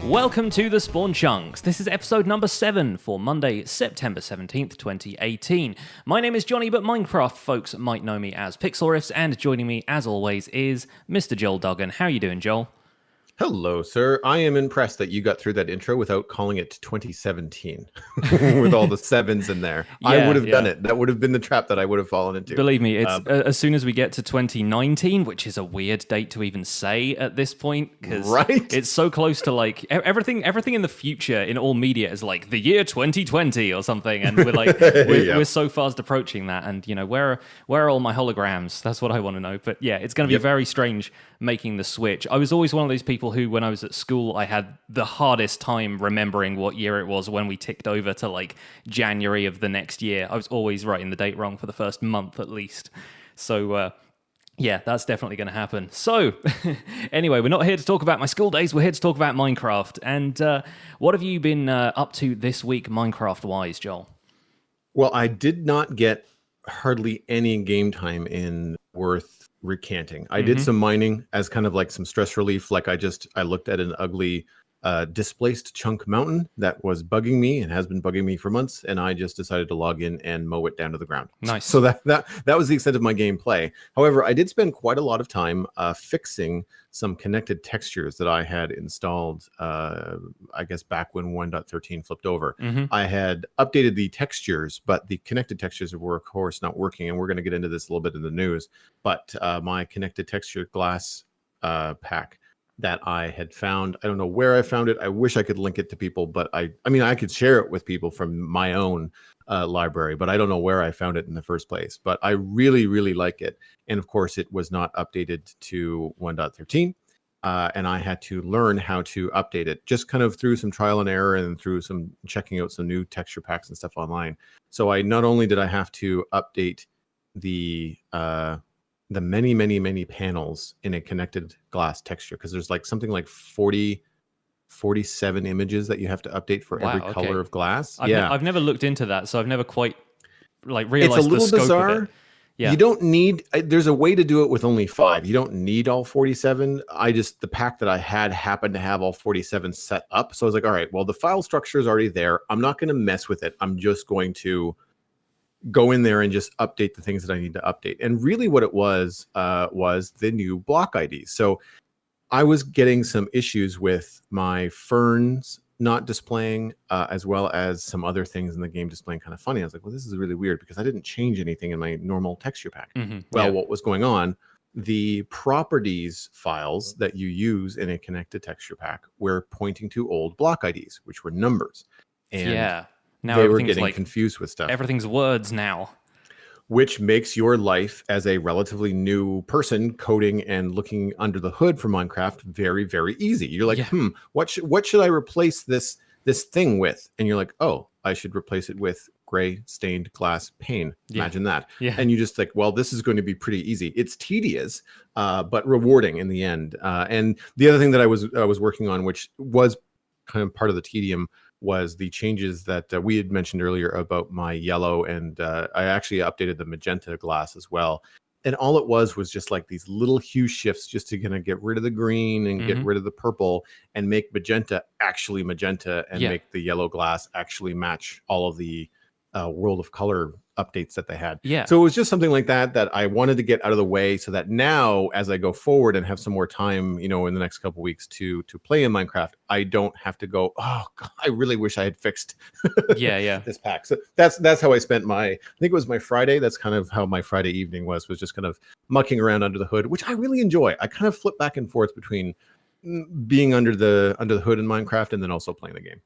Welcome to the Spawn Chunks. This is episode number 7 for Monday, September 17th, 2018. My name is Johnny, but Minecraft folks might know me as Pixlriffs, and joining me, as always, is Mr. Joel Duggan. How you doing, Joel? Hello, sir. I am impressed that you got through that intro without calling it 2017 with all the sevens in there. I would have done it. That would have been the trap that I would have fallen into. Believe me, it's as soon as we get to 2019, which is a weird date to even say at this point, because it's so close to like everything in the future in all media is like the year 2020 or something, and we're like we're so fast approaching that. And you know, where are all my holograms? That's what I want to know. But yeah, it's going to be very strange making the switch. I was always one of those people who, when I was at school, I had the hardest time remembering what year it was when we ticked over to like January of the next year. I was always writing the date wrong for the first month at least. So yeah, that's definitely going to happen. So anyway, we're not here to talk about my school days. We're here to talk about Minecraft. And what have you been up to this week Minecraft-wise, Joel? Well, I did not get hardly any game time in worth recanting. I did some mining as kind of like some stress relief. Like I looked at an ugly displaced chunk mountain that was bugging me and has been bugging me for months, and I just decided to log in and mow it down to the ground. Nice. So that was the extent of my gameplay. However, I did spend quite a lot of time fixing some connected textures that I had installed, I guess back when 1.13 flipped over. I had updated the textures, but the connected textures were, of course, not working, and we're going to get into this a little bit in the news. But my connected texture glass pack that I had found, I don't know where I found it. I wish I could link it to people, but I mean, I could share it with people from my own library, but I don't know where I found it in the first place. But I really, really like it. And of course, it was not updated to 1.13. And I had to learn how to update it, just kind of through some trial and error and through some checking out some new texture packs and stuff online. So I not only did I have to update the many, many, many panels in a connected glass texture, because there's like something like 47 images that you have to update for every color of glass. I've never looked into that, so I've never quite like realized it's a little the scope bizarre. of it. Yeah. You don't need, there's a way to do it with only 5. You don't need all 47. The pack that I had happened to have all 47 set up. So I was like, all right, well, the file structure is already there. I'm not going to mess with it. I'm just going to go in there and just update the things that I need to update. And really what it was the new block IDs. So I was getting some issues with my ferns not displaying, as well as some other things in the game displaying kind of funny. I was like, well, this is really weird because I didn't change anything in my normal texture pack. What was going on? The properties files that you use in a connected texture pack were pointing to old block IDs, which were numbers. And now they were getting confused with stuff. Everything's words now. Which makes your life as a relatively new person coding and looking under the hood for Minecraft very, very easy. You're like, what should I replace this thing with? And you're like, oh, I should replace it with gray stained glass pane. Imagine that. And you just like, well, this is going to be pretty easy. It's tedious, but rewarding in the end. And the other thing that I was working on, which was kind of part of the tedium, was the changes that we had mentioned earlier about my yellow, and I actually updated the magenta glass as well. And all it was just like these little hue shifts just to kind of get rid of the green and get rid of the purple and make magenta actually magenta and make the yellow glass actually match all of the World of Color updates that they had. So it was just something like that I wanted to get out of the way, so that now as I go forward and have some more time, in the next couple weeks to play in Minecraft, I don't have to go, oh God, I really wish I had fixed this pack. So that's how I spent I think it was my Friday. That's kind of how my Friday evening was just kind of mucking around under the hood, which I really enjoy. I kind of flip back and forth between being under the hood in Minecraft and then also playing the game.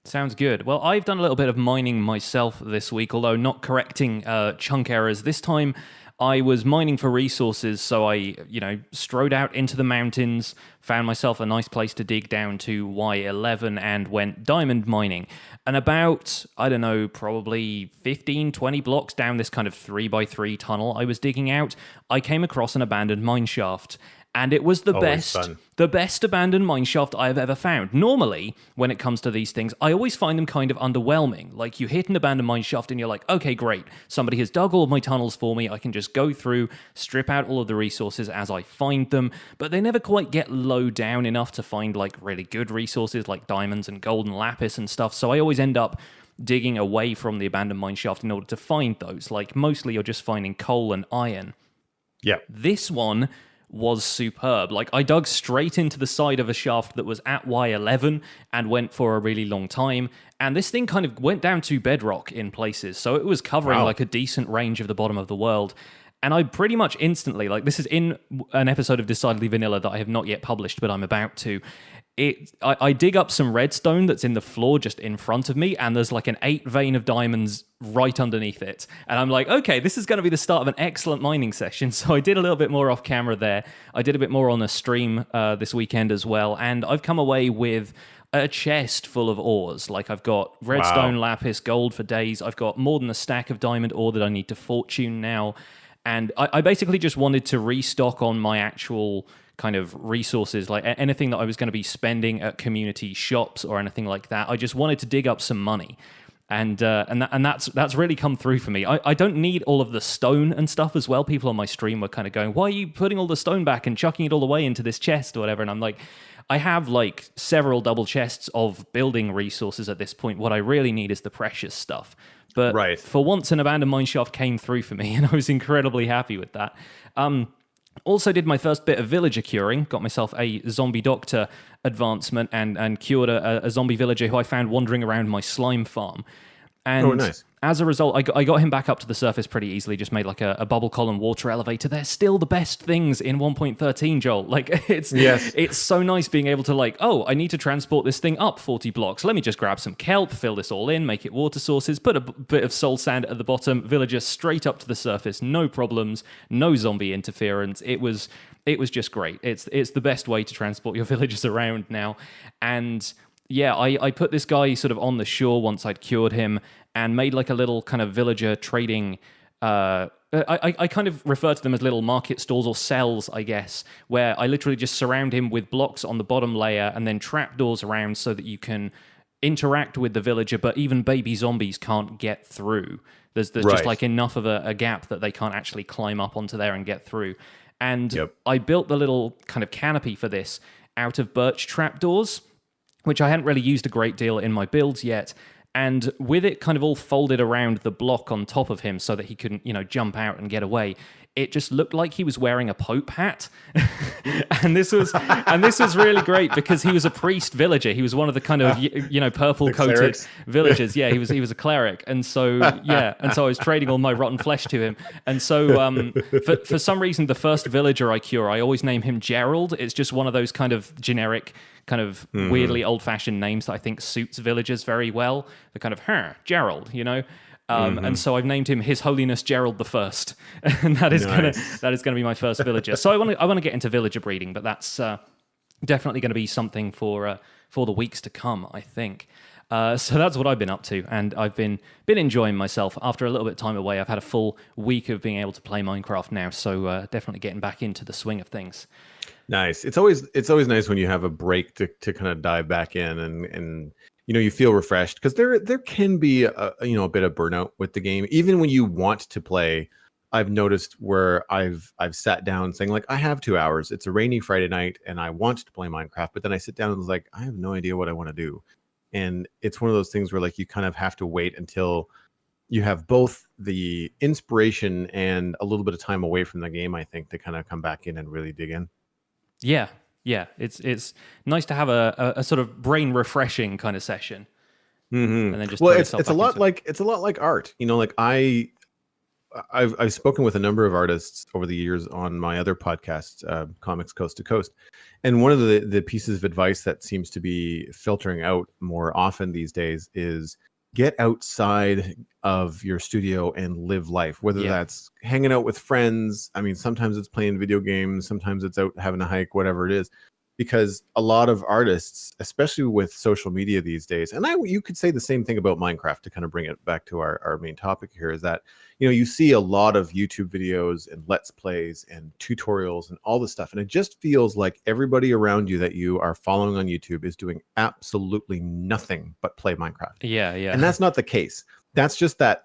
Sounds good. Well, I've done a little bit of mining myself this week, although not correcting chunk errors. This time I was mining for resources, so I, strode out into the mountains, found myself a nice place to dig down to Y11 and went diamond mining. And about, I don't know, probably 15, 20 blocks down this kind of 3x3 tunnel I was digging out, I came across an abandoned mineshaft. And it was the best abandoned mineshaft I have ever found. Normally, when it comes to these things, I always find them kind of underwhelming. Like, you hit an abandoned mineshaft and you're like, okay, great. Somebody has dug all of my tunnels for me. I can just go through, strip out all of the resources as I find them. But they never quite get low down enough to find, like, really good resources like diamonds and gold and lapis and stuff. So I always end up digging away from the abandoned mineshaft in order to find those. Like, mostly you're just finding coal and iron. Yeah. This one was superb. Like, I dug straight into the side of a shaft that was at Y11 and went for a really long time. And this thing kind of went down to bedrock in places. So it was covering like a decent range of the bottom of the world. And I pretty much instantly, like, this is in an episode of Decidedly Vanilla that I have not yet published, but I'm about to. I dig up some redstone that's in the floor just in front of me, and there's like an 8 vein of diamonds right underneath it. And I'm like, okay, this is going to be the start of an excellent mining session. So I did a little bit more off camera there. I did a bit more on the stream this weekend as well. And I've come away with a chest full of ores. Like, I've got redstone, lapis, gold for days. I've got more than a stack of diamond ore that I need to fortune now. And I basically just wanted to restock on my actual kind of resources, like anything that I was going to be spending at community shops or anything like that. I just wanted to dig up some money. And that's really come through for me. I don't need all of the stone and stuff as well. People on my stream were kind of going, why are you putting all the stone back and chucking it all the way into this chest or whatever? And I'm like, I have like several double chests of building resources at this point. What I really need is the precious stuff. But for once, an abandoned mineshaft came through for me, and I was incredibly happy with that. Also did my first bit of villager curing, got myself a zombie doctor advancement and cured a zombie villager who I found wandering around my slime farm. And nice. As a result, I got him back up to the surface pretty easily, just made like a bubble column water elevator. They're still the best things in 1.13, Joel. Like, it's so nice being able to like, oh, I need to transport this thing up 40 blocks. Let me just grab some kelp, fill this all in, make it water sources, put a bit of soul sand at the bottom, villager straight up to the surface, no problems, no zombie interference. It was just great. It's the best way to transport your villagers around now. And yeah, I put this guy sort of on the shore once I'd cured him and made like a little kind of villager trading. I kind of refer to them as little market stalls or cells, I guess, where I literally just surround him with blocks on the bottom layer and then trapdoors around so that you can interact with the villager, but even baby zombies can't get through. There's just like enough of a gap that they can't actually climb up onto there and get through. And I built the little kind of canopy for this out of birch trapdoors, which I hadn't really used a great deal in my builds yet. And with it kind of all folded around the block on top of him so that he couldn't, jump out and get away, it just looked like he was wearing a Pope hat. and this was really great because he was a priest villager. He was one of the kind of, purple-coated villagers. Yeah, he was a cleric. And so I was trading all my rotten flesh to him. And so for some reason, the first villager I cure, I always name him Gerald. It's just one of those kind of generic, kind of weirdly old-fashioned names that I think suits villagers very well. The kind of, Gerald, and so I've named him His Holiness Gerald the First, and that is gonna be my first villager. So I want to get into villager breeding, but that's definitely going to be something for the weeks to come, I think. So that's what I've been up to, and I've been enjoying myself. After a little bit of time away, I've had a full week of being able to play Minecraft now, so definitely getting back into the swing of things. Nice. It's always nice when you have a break to kind of dive back in and you feel refreshed, because there can be a bit of burnout with the game. Even when you want to play, I've noticed where I've sat down saying like, I have 2 hours. It's a rainy Friday night and I want to play Minecraft, but then I sit down and was like, I have no idea what I want to do. And it's one of those things where like you kind of have to wait until you have both the inspiration and a little bit of time away from the game, I think, to kind of come back in and really dig in. Yeah, it's nice to have a sort of brain refreshing kind of session, and then just it's a lot like art. Like I've spoken with a number of artists over the years on my other podcast, Comics Coast to Coast, and one of the pieces of advice that seems to be filtering out more often these days is get outside of your studio and live life, whether that's hanging out with friends. I mean, sometimes it's playing video games, sometimes it's out having a hike, whatever it is. because a lot of artists, especially with social media these days, and you could say the same thing about Minecraft to kind of bring it back to our main topic here, is that, you know, you see a lot of YouTube videos and Let's Plays and tutorials and all this stuff. And it just feels like everybody around you that you are following on YouTube is doing absolutely nothing but play Minecraft. Yeah. And that's not the case. That's just that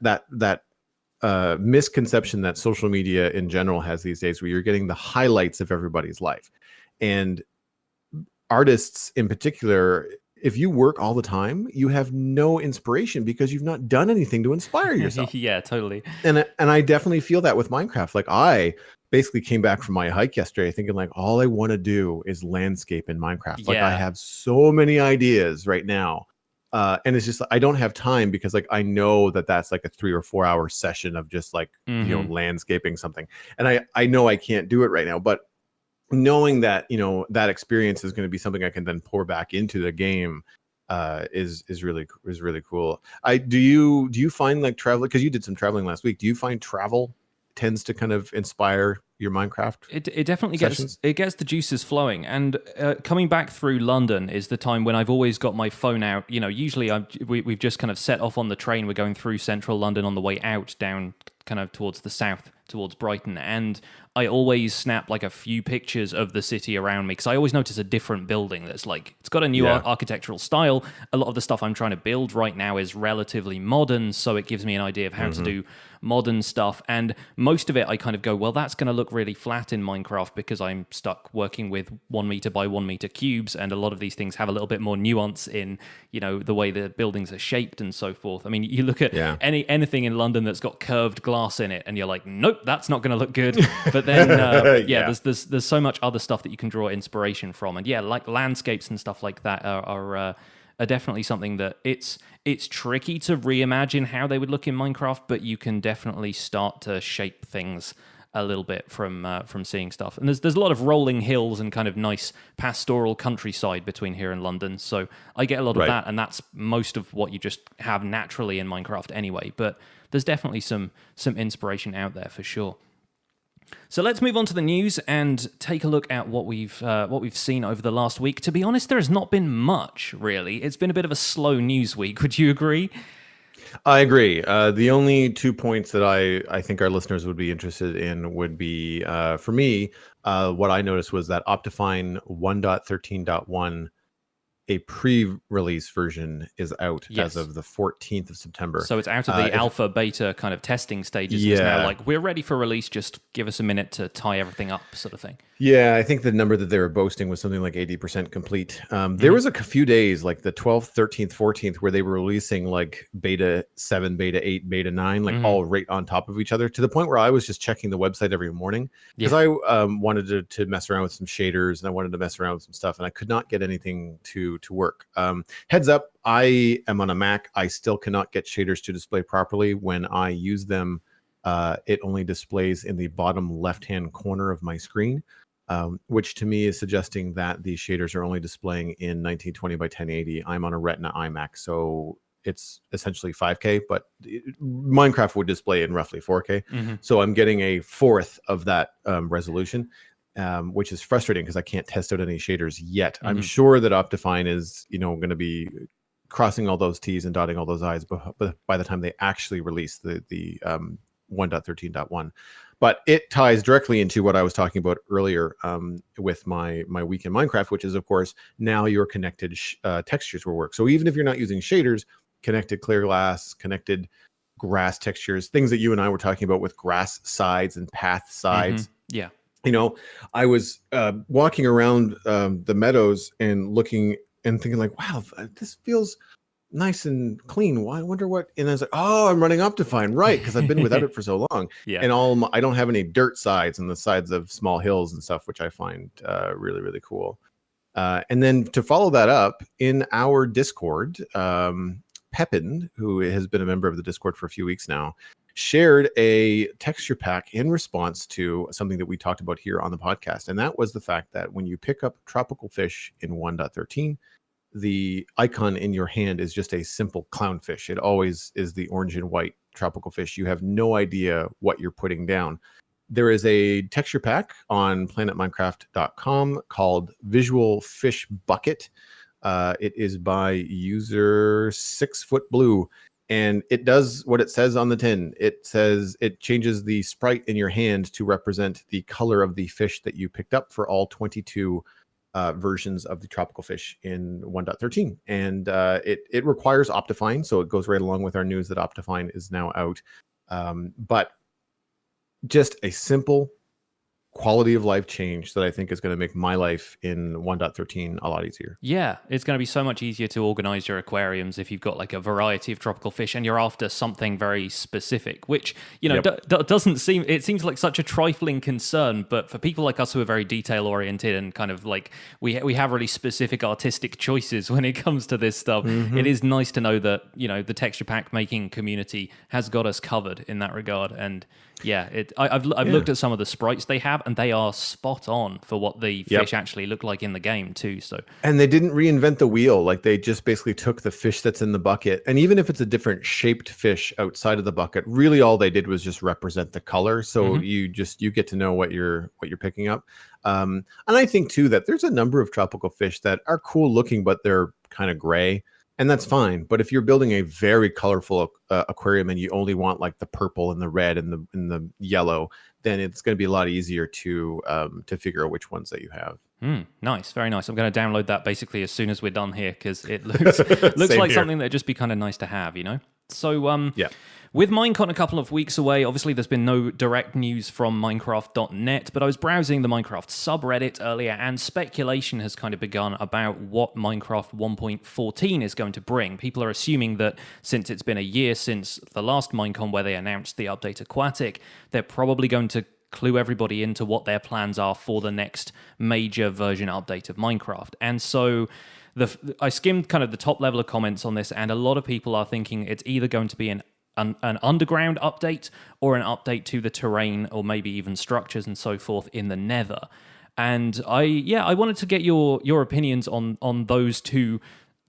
misconception that social media in general has these days, where you're getting the highlights of everybody's life. And artists in particular, if you work all the time, you have no inspiration because you've not done anything to inspire yourself. Yeah, totally. And I definitely feel that with Minecraft. Like, I basically came back from my hike yesterday thinking like, all I want to do is landscape in Minecraft. Like, I have so many ideas right now. And it's just, I don't have time because like, I know that that's like a 3 or 4 hour session of just like, you know, landscaping something. And I know I can't do it right now, but knowing that, you know, that experience is going to be something I can then pour back into the game is really cool. Do you find like travel, because you did some traveling last week, do you find travel tends to kind of inspire your Minecraft? It definitely gets the juices flowing. And coming back through London is the time when I've always got my phone out. You know, usually we've just kind of set off on the train. We're going through central London on the way out, down kind of towards the south, towards Brighton, and I always snap like a few pictures of the city around me, because I always notice a different building that's like, it's got a new architectural style. A lot of the stuff I'm trying to build right now is relatively modern, so it gives me an idea of how to do modern stuff. And most of it I kind of go, well, that's going to look really flat in Minecraft because I'm stuck working with 1 meter by 1 meter cubes, and a lot of these things have a little bit more nuance in, you know, the way the buildings are shaped and so forth. I mean, you look at anything in London that's got curved glass in it and you're like, nope, that's not going to look good. But then there's so much other stuff that you can draw inspiration from. And yeah, like landscapes and stuff like that are definitely something that it's tricky to reimagine how they would look in Minecraft, but you can definitely start to shape things a little bit from seeing stuff. And there's a lot of rolling hills and kind of nice pastoral countryside between here and London, so I get a lot of that, and that's most of what you just have naturally in Minecraft anyway. But there's definitely some inspiration out there for sure. So let's move on to the news and take a look at what we've seen over the last week. To be honest, there has not been much, really. It's been a bit of a slow news week. Would you agree? I agree. The only 2 points that I think our listeners would be interested in would be, for me, what I noticed was that Optifine 1.13.1, a pre-release version, is out as of the 14th of September. So it's out of the alpha, beta kind of testing stages. It's now like, we're ready for release, just give us a minute to tie everything up, sort of thing. Yeah, I think the number that they were boasting was something like 80% complete. There was a few days, like the 12th, 13th, 14th, where they were releasing like beta 7, beta 8, beta 9, like all right on top of each other, to the point where I was just checking the website every morning because I wanted to mess around with some shaders, and I wanted to mess around with some stuff, and I could not get anything to work. Heads up, I am on a Mac. I still cannot get shaders to display properly. When I use them, it only displays in the bottom left-hand corner of my screen, which to me is suggesting that the shaders are only displaying in 1920 by 1080. I'm on a Retina iMac, so it's essentially 5K, but Minecraft would display in roughly 4K. So I'm getting a fourth of that resolution. Which is frustrating because I can't test out any shaders yet. I'm sure that Optifine is, going to be crossing all those T's and dotting all those I's by the time they actually release the 1.13.1. But it ties directly into what I was talking about earlier with my week in Minecraft, which is, of course, now your connected textures will work. So even if you're not using shaders, connected clear glass, connected grass textures, things that you and I were talking about with grass sides and path sides. Yeah. I was walking around the meadows and looking and thinking like, wow, this feels nice and clean. Well, I wonder what, and I was like, oh, I'm running Optifine, right? Because I've been without it for so long. And I don't have any dirt sides on the sides of small hills and stuff, which I find really, really cool. And then to follow that up, in our Discord, Pepin, who has been a member of the Discord for a few weeks now, shared a texture pack in response to something that we talked about here on the podcast. And that was the fact that when you pick up tropical fish in 1.13, the icon in your hand is just a simple clownfish. It always is the orange and white tropical fish. You have no idea what you're putting down. There is a texture pack on planetminecraft.com called Visual Fish Bucket. It is by user 6footblue, and it does what it says on the tin. It says it changes the sprite in your hand to represent the color of the fish that you picked up for all 22 versions of the tropical fish in 1.13. And it requires Optifine, so it goes right along with our news that Optifine is now out. But just a simple quality of life change that I think is going to make my life in 1.13 a lot easier. Yeah, it's going to be so much easier to organize your aquariums if you've got like a variety of tropical fish and you're after something very specific, which, you know, doesn't seem, it seems like such a trifling concern, but for people like us who are very detail oriented and kind of like, we have really specific artistic choices when it comes to this stuff. It is nice to know that, you know, the texture pack making community has got us covered in that regard. And yeah, I've looked at some of the sprites they have, and they are spot on for what the fish actually look like in the game too. So, and they didn't reinvent the wheel. Like, they just basically took the fish that's in the bucket, and even if it's a different shaped fish outside of the bucket, really all they did was just represent the color. So you get to know what you're picking up. And I think too that there's a number of tropical fish that are cool looking, but they're kind of gray. And that's fine. But if you're building a very colorful aquarium and you only want like the purple and the red and the yellow, then it's going to be a lot easier to figure out which ones that you have. Nice, very nice. I'm going to download that basically as soon as we're done here, because it looks like something that'd just be kind of nice to have, you know? So with Minecon a couple of weeks away, obviously there's been no direct news from Minecraft.net, but I was browsing the Minecraft subreddit earlier, and speculation has kind of begun about what Minecraft 1.14 is going to bring. People are assuming that since it's been a year since the last Minecon where they announced the update Aquatic, they're probably going to clue everybody into what their plans are for the next major version update of Minecraft. And so I skimmed kind of the top level of comments on this, and a lot of people are thinking it's either going to be an underground update or an update to the terrain or maybe even structures and so forth in the Nether. And I wanted to get your opinions on those two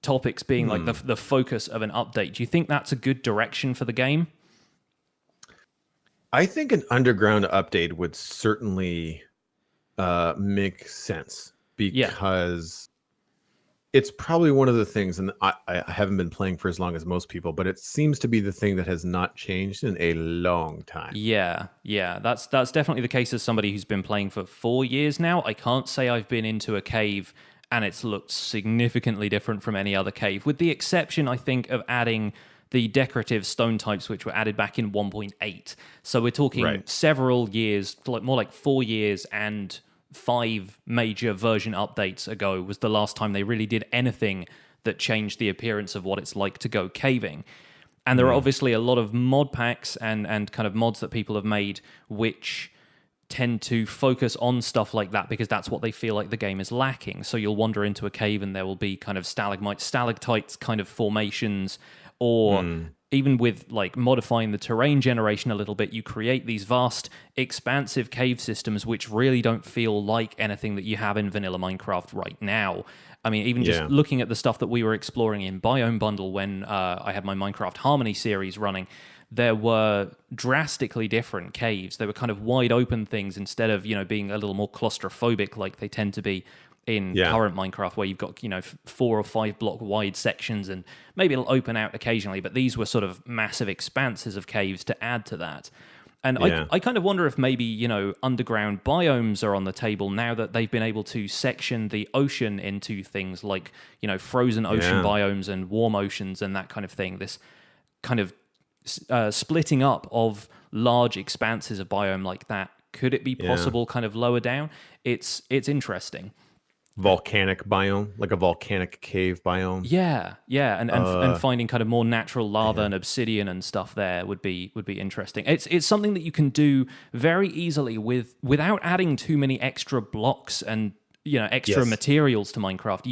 topics being like the focus of an update. Do you think that's a good direction for the game? I think an underground update would certainly make sense, because it's probably one of the things, and I haven't been playing for as long as most people, but it seems to be the thing that has not changed in a long time. Yeah, that's definitely the case as somebody who's been playing for 4 years now. I can't say I've been into a cave and it's looked significantly different from any other cave, with the exception, I think, of adding the decorative stone types, which were added back in 1.8. So we're talking several years, more like 4 years, and 5 major version updates ago was the last time they really did anything that changed the appearance of what it's like to go caving. And there are obviously a lot of mod packs and kind of mods that people have made which tend to focus on stuff like that because that's what they feel like the game is lacking. So you'll wander into a cave and there will be kind of stalagmites, stalactites kind of formations, or even with like modifying the terrain generation a little bit, you create these vast, expansive cave systems which really don't feel like anything that you have in vanilla Minecraft right now. I mean, even just looking at the stuff that we were exploring in Biome Bundle when I had my Minecraft Harmony series running, there were drastically different caves. They were kind of wide open things instead of, you know, being a little more claustrophobic like they tend to be in current Minecraft, where you've got, you know, 4 or 5 block wide sections and maybe it'll open out occasionally, but these were sort of massive expanses of caves to add to that. And I kind of wonder if maybe, you know, underground biomes are on the table now that they've been able to section the ocean into things like, you know, frozen ocean biomes and warm oceans and that kind of thing. This kind of splitting up of large expanses of biome like that. Could it be possible kind of lower down? It's interesting. Volcanic biome, like a volcanic cave biome. And finding kind of more natural lava and obsidian and stuff there would be interesting. It's something that you can do very easily without adding too many extra blocks and, you know, extra materials to Minecraft.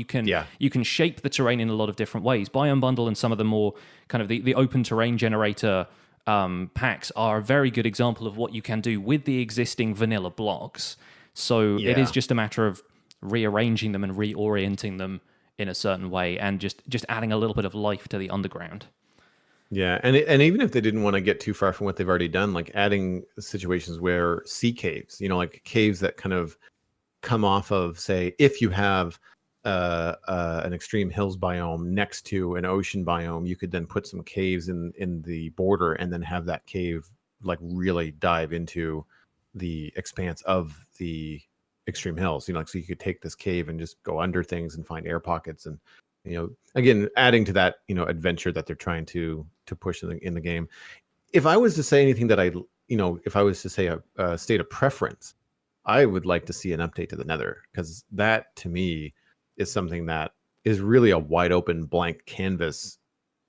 You can shape the terrain in a lot of different ways. Biome Bundle and some of the more kind of the open terrain generator packs are a very good example of what you can do with the existing vanilla blocks. So it is just a matter of rearranging them and reorienting them in a certain way and just adding a little bit of life to the underground. Yeah, and even if they didn't want to get too far from what they've already done, like adding situations where sea caves, like caves that kind of come off of, say, if you have an extreme hills biome next to an ocean biome, you could then put some caves in the border and then have that cave like really dive into the expanse of the extreme hills. Like so you could take this cave and just go under things and find air pockets and again adding to that adventure that they're trying to push in the game. If I was to say anything that if I was to say a state of preference, I would like to see an update to the Nether, because that to me is something that is really a wide open blank canvas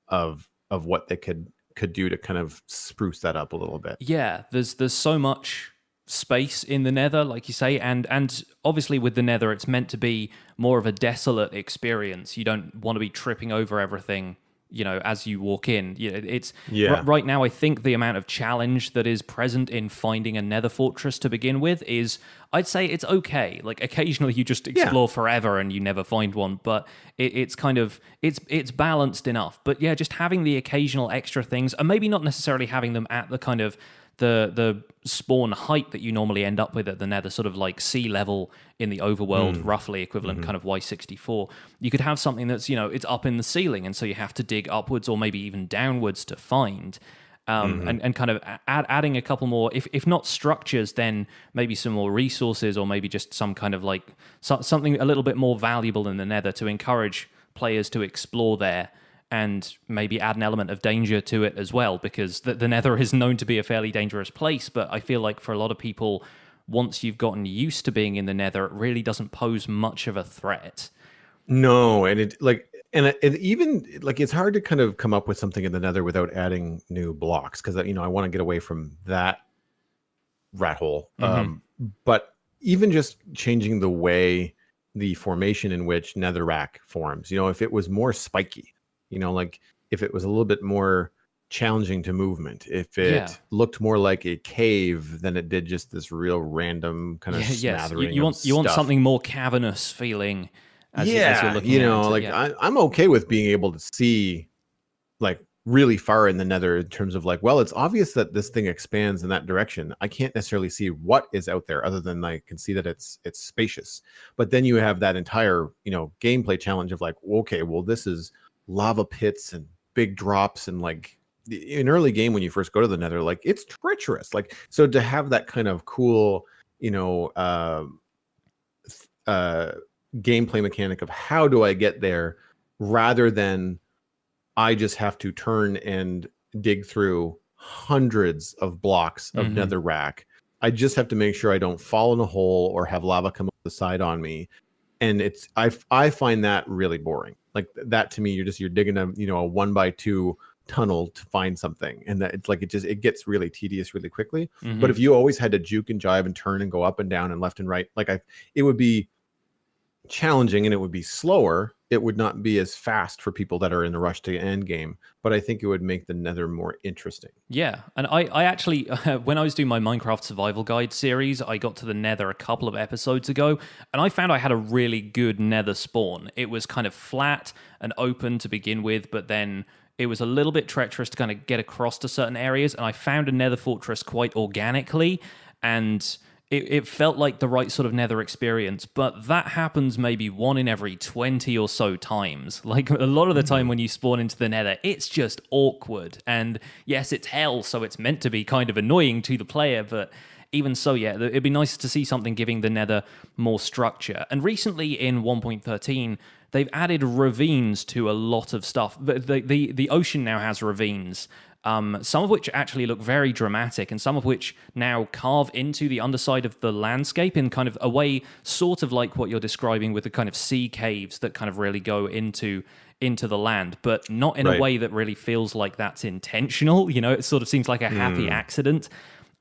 of what they could do to kind of spruce that up a little bit. Yeah, there's so much space in the Nether, like you say, and obviously with the Nether, it's meant to be more of a desolate experience. You don't want to be tripping over everything, as you walk in. Right now, I think the amount of challenge that is present in finding a Nether fortress to begin with is, I'd say it's okay. Like occasionally you just explore forever and you never find one, but it's kind of it's balanced enough. But yeah, just having the occasional extra things, and maybe not necessarily having them at the kind of the spawn height that you normally end up with at the Nether, sort of like sea level in the Overworld, roughly equivalent kind of Y64. You could have something that's, it's up in the ceiling, and so you have to dig upwards or maybe even downwards to find. And kind of adding a couple more, if not structures, then maybe some more resources, or maybe just some kind of like something a little bit more valuable in the Nether to encourage players to explore there, and maybe add an element of danger to it as well, because the Nether is known to be a fairly dangerous place. But I feel like for a lot of people, once you've gotten used to being in the Nether, it really doesn't pose much of a threat. No, and it even like it's hard to kind of come up with something in the Nether without adding new blocks, because I want to get away from that rat hole. But even just changing the way the formation in which netherrack forms, if it was more spiky, like if it was a little bit more challenging to movement, if it looked more like a cave than it did just this real random kind of smattering. You want something more cavernous feeling. As you're looking I'm okay with being able to see like really far in the Nether in terms of like, well, it's obvious that this thing expands in that direction. I can't necessarily see what is out there other than I can see that it's spacious. But then you have that entire, gameplay challenge of like, okay, well, this is lava pits and big drops, and like in early game when you first go to the Nether, like it's treacherous. Like, so to have that kind of cool, gameplay mechanic of how do I get there, rather than I just have to turn and dig through hundreds of blocks of netherrack. I just have to make sure I don't fall in a hole or have lava come up the side on me. And I find that really boring. Like that to me, you're digging a 1x2 tunnel to find something, and that it's like it gets really tedious really quickly. But if you always had to juke and jive and turn and go up and down and left and right, it would be challenging and it would be slower. It would not be as fast for people that are in the rush to end game, but I think it would make the Nether more interesting. Yeah, and I actually, when I was doing my Minecraft Survival Guide series, I got to the Nether a couple of episodes ago, and I found I had a really good Nether spawn. It was kind of flat and open to begin with, but then it was a little bit treacherous to kind of get across to certain areas, and I found a Nether fortress quite organically, and it felt like the right sort of Nether experience, but that happens maybe 1 in every 20 or so times. Like a lot of the time when you spawn into the Nether, it's just awkward. And yes, it's hell, so it's meant to be kind of annoying to the player, but even so, yeah, it'd be nice to see something giving the Nether more structure. And recently in 1.13, they've added ravines to a lot of stuff. The ocean now has ravines. Some of which actually look very dramatic, and some of which now carve into the underside of the landscape in kind of a way sort of like what you're describing with the kind of sea caves that kind of really go into the land, but not in a way that really feels like that's intentional. It sort of seems like a happy accident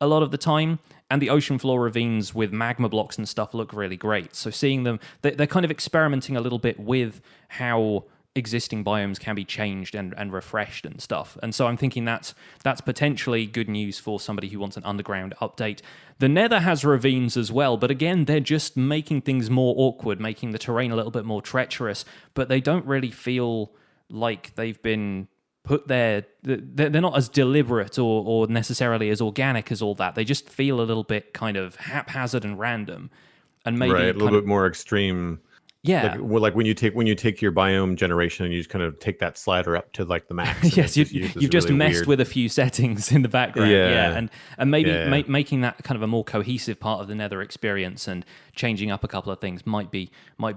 a lot of the time. And the ocean floor ravines with magma blocks and stuff look really great. So seeing them, they're kind of experimenting a little bit with how existing biomes can be changed and refreshed and stuff. And so I'm thinking that's potentially good news for somebody who wants an underground update. The Nether has ravines as well, but again, they're just making things more awkward, making the terrain a little bit more treacherous, but they don't really feel like they've been put they're not as deliberate or necessarily as organic as all that. They just feel a little bit kind of haphazard and random, and maybe a little bit more extreme. Yeah, like when you take your biome generation and you just kind of take that slider up to like the max. Yes, you've just messed with a few settings in the background. Yeah, and maybe making that kind of a more cohesive part of the Nether experience and changing up a couple of things might be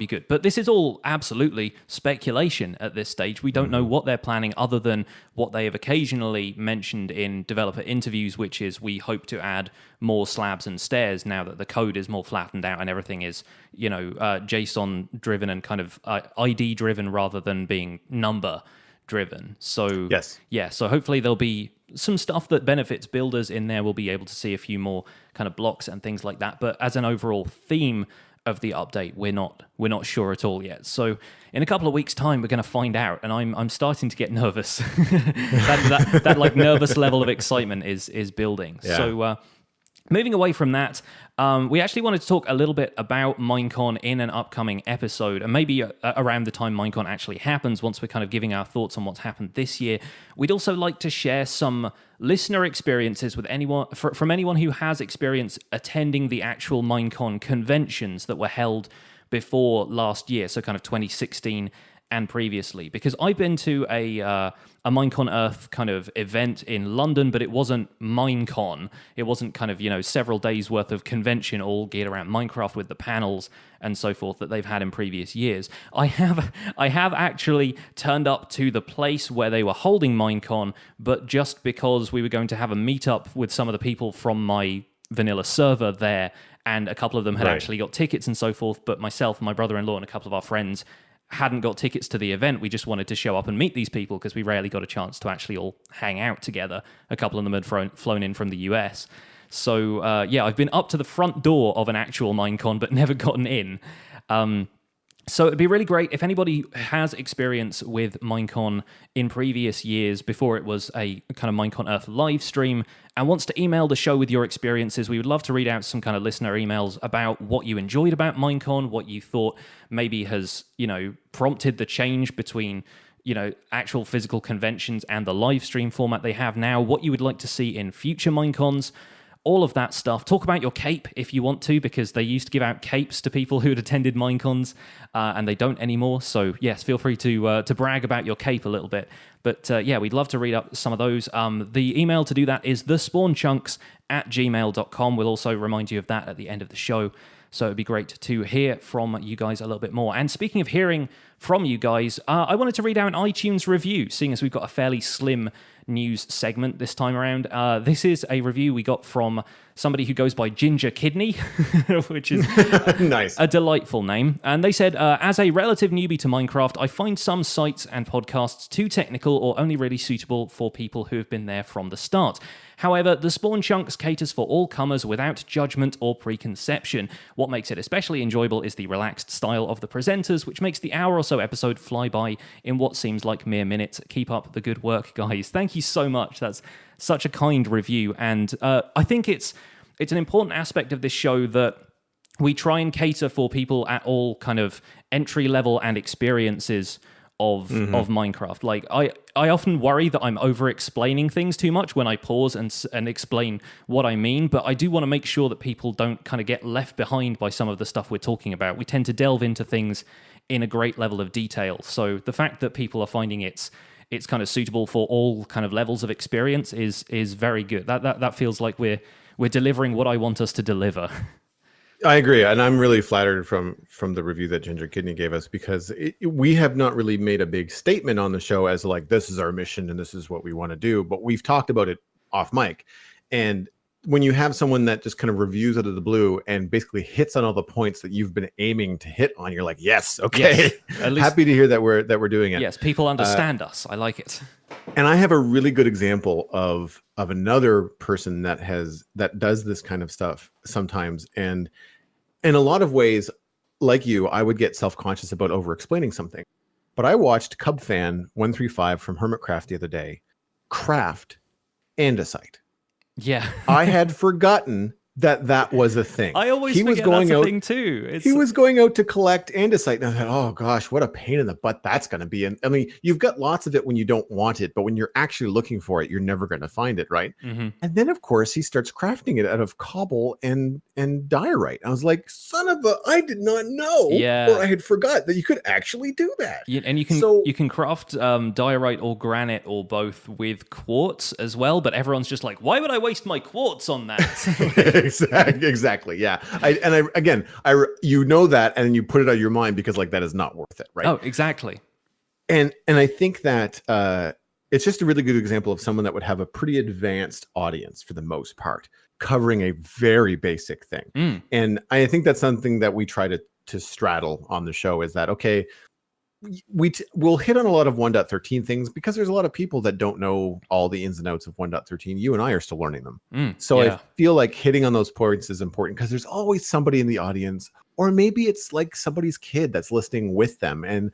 good. But this is all absolutely speculation at this stage. We don't know what they're planning other than what they have occasionally mentioned in developer interviews, which is we hope to add more slabs and stairs now that the code is more flattened out and everything is, JSON driven and kind of ID driven rather than being number driven. So so hopefully there'll be some stuff that benefits builders in there. We'll be able to see a few more kind of blocks and things like that. But as an overall theme of the update, we're not sure at all yet. So in a couple of weeks' time, we're going to find out, and I'm starting to get nervous. that like nervous level of excitement is building. Yeah. So moving away from that, we actually wanted to talk a little bit about Minecon in an upcoming episode, and maybe around the time Minecon actually happens, once we're kind of giving our thoughts on what's happened this year. We'd also like to share some listener experiences with anyone from anyone who has experience attending the actual Minecon conventions that were held before last year, so kind of 2016 and previously, because I've been to a Minecon Earth kind of event in London, but it wasn't Minecon. It wasn't kind of, several days worth of convention all geared around Minecraft with the panels and so forth that they've had in previous years. I have actually turned up to the place where they were holding Minecon, but just because we were going to have a meetup with some of the people from my vanilla server there, and a couple of them had actually got tickets and so forth, but myself, my brother-in-law, and a couple of our friends hadn't got tickets to the event. We just wanted to show up and meet these people because we rarely got a chance to actually all hang out together. A couple of them had flown in from the US. So, I've been up to the front door of an actual Minecon, but never gotten in. So it'd be really great if anybody has experience with Minecon in previous years, before it was a kind of Minecon Earth live stream, and wants to email the show with your experiences. We would love to read out some kind of listener emails about what you enjoyed about Minecon, what you thought maybe has, prompted the change between, actual physical conventions and the live stream format they have now, what you would like to see in future Minecons. All of that stuff. Talk about your cape if you want to, because they used to give out capes to people who had attended Minecons, and they don't anymore. So yes, feel free to brag about your cape a little bit. But we'd love to read up some of those. The email to do that is thespawnchunks@gmail.com. We'll also remind you of that at the end of the show. So it'd be great to hear from you guys a little bit more. And speaking of hearing from you guys, I wanted to read out an iTunes review, seeing as we've got a fairly slim news segment this time around. This is a review we got from somebody who goes by Ginger Kidney, which is nice, a delightful name. And they said, as a relative newbie to Minecraft, I find some sites and podcasts too technical or only really suitable for people who have been there from the start. However, the Spawn Chunks caters for all comers without judgment or preconception. What makes it especially enjoyable is the relaxed style of the presenters, which makes the hour or so episode fly by in what seems like mere minutes. Keep up the good work, guys. Thank you so much. That's such a kind review, and I think it's an important aspect of this show that we try and cater for people at all kind of entry level and experiences of Minecraft. Like I often worry that I'm over explaining things too much when I pause and explain what I mean, but I do want to make sure that people don't kind of get left behind by some of the stuff we're talking about. We tend to delve into things in a great level of detail. So the fact that people are finding it's kind of suitable for all kind of levels of experience is very good. That feels like we're delivering what I want us to deliver. I agree, and I'm really flattered from the review that Ginger Kidney gave us, because we have not really made a big statement on the show as like, this is our mission and this is what we want to do, but we've talked about it off mic. And when you have someone that just kind of reviews out of the blue and basically hits on all the points that you've been aiming to hit on, you're like, yes, okay, yes, happy to hear that we're doing it. Yes, people understand us. I like it. And I have a really good example of another person that does this kind of stuff sometimes. And in a lot of ways, like you, I would get self-conscious about over-explaining something. But I watched CubFan135 from Hermitcraft the other day craft andesite. Yeah. I had forgotten that was a thing. I always forget that's a thing too. He was going out to collect andesite, and I thought, oh gosh, what a pain in the butt that's going to be. And I mean, you've got lots of it when you don't want it, but when you're actually looking for it, you're never going to find it, right? Mm-hmm. And then, of course, he starts crafting it out of cobble and diorite. I was like, son of a, I did not know, or I had forgot that you could actually do that. Yeah, and you can craft diorite or granite or both with quartz as well, but everyone's just like, why would I waste my quartz on that? Exactly. Yeah. You know that, and you put it out of your mind because like that is not worth it, right? Oh, exactly. And I think that it's just a really good example of someone that would have a pretty advanced audience for the most part, covering a very basic thing. And I think that's something that we try to straddle on the show is that, okay, we'll hit on a lot of 1.13 things because there's a lot of people that don't know all the ins and outs of 1.13. You and I are still learning them. I feel like hitting on those points is important because there's always somebody in the audience, or maybe it's like somebody's kid that's listening with them. And,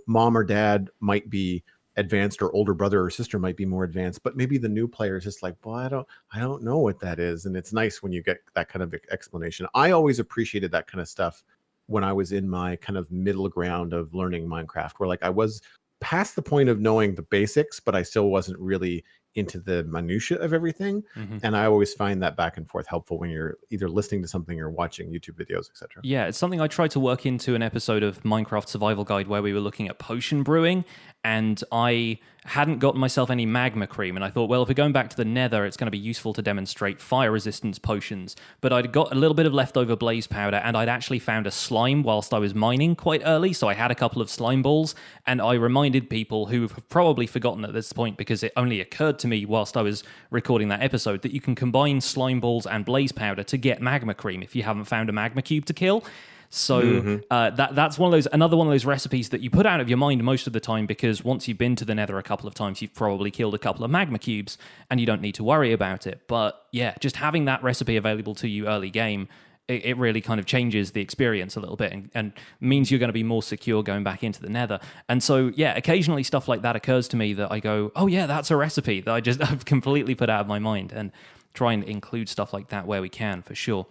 mom or dad might be advanced, or older brother or sister might be more advanced, but maybe the new player is just like, well, I don't know what that is. And it's nice when you get that kind of explanation. I always appreciated that kind of stuff when I was in my kind of middle ground of learning Minecraft, where like I was past the point of knowing the basics, but I still wasn't really into the minutia of everything. And I always find that back and forth helpful when you're either listening to something or watching YouTube videos, etc. Yeah, it's something I tried to work into an episode of Minecraft Survival Guide where we were looking at potion brewing, and I hadn't gotten myself any magma cream, and I thought, well, if we're going back to the Nether, it's going to be useful to demonstrate fire resistance potions. But I'd got a little bit of leftover blaze powder, and I'd actually found a slime whilst I was mining quite early, so I had a couple of slime balls, and I reminded people who have probably forgotten at this point, because it only occurred to me whilst I was recording that episode, that you can combine slime balls and blaze powder to get magma cream if you haven't found a magma cube to kill. So that's another one of those recipes that you put out of your mind most of the time, because once you've been to the Nether a couple of times, you've probably killed a couple of magma cubes and you don't need to worry about it. But yeah, just having that recipe available to you early game, it really kind of changes the experience a little bit and means you're going to be more secure going back into the Nether. And so, yeah, occasionally stuff like that occurs to me that I go, oh yeah, that's a recipe that I've completely put out of my mind, and try and include stuff like that where we can, for sure.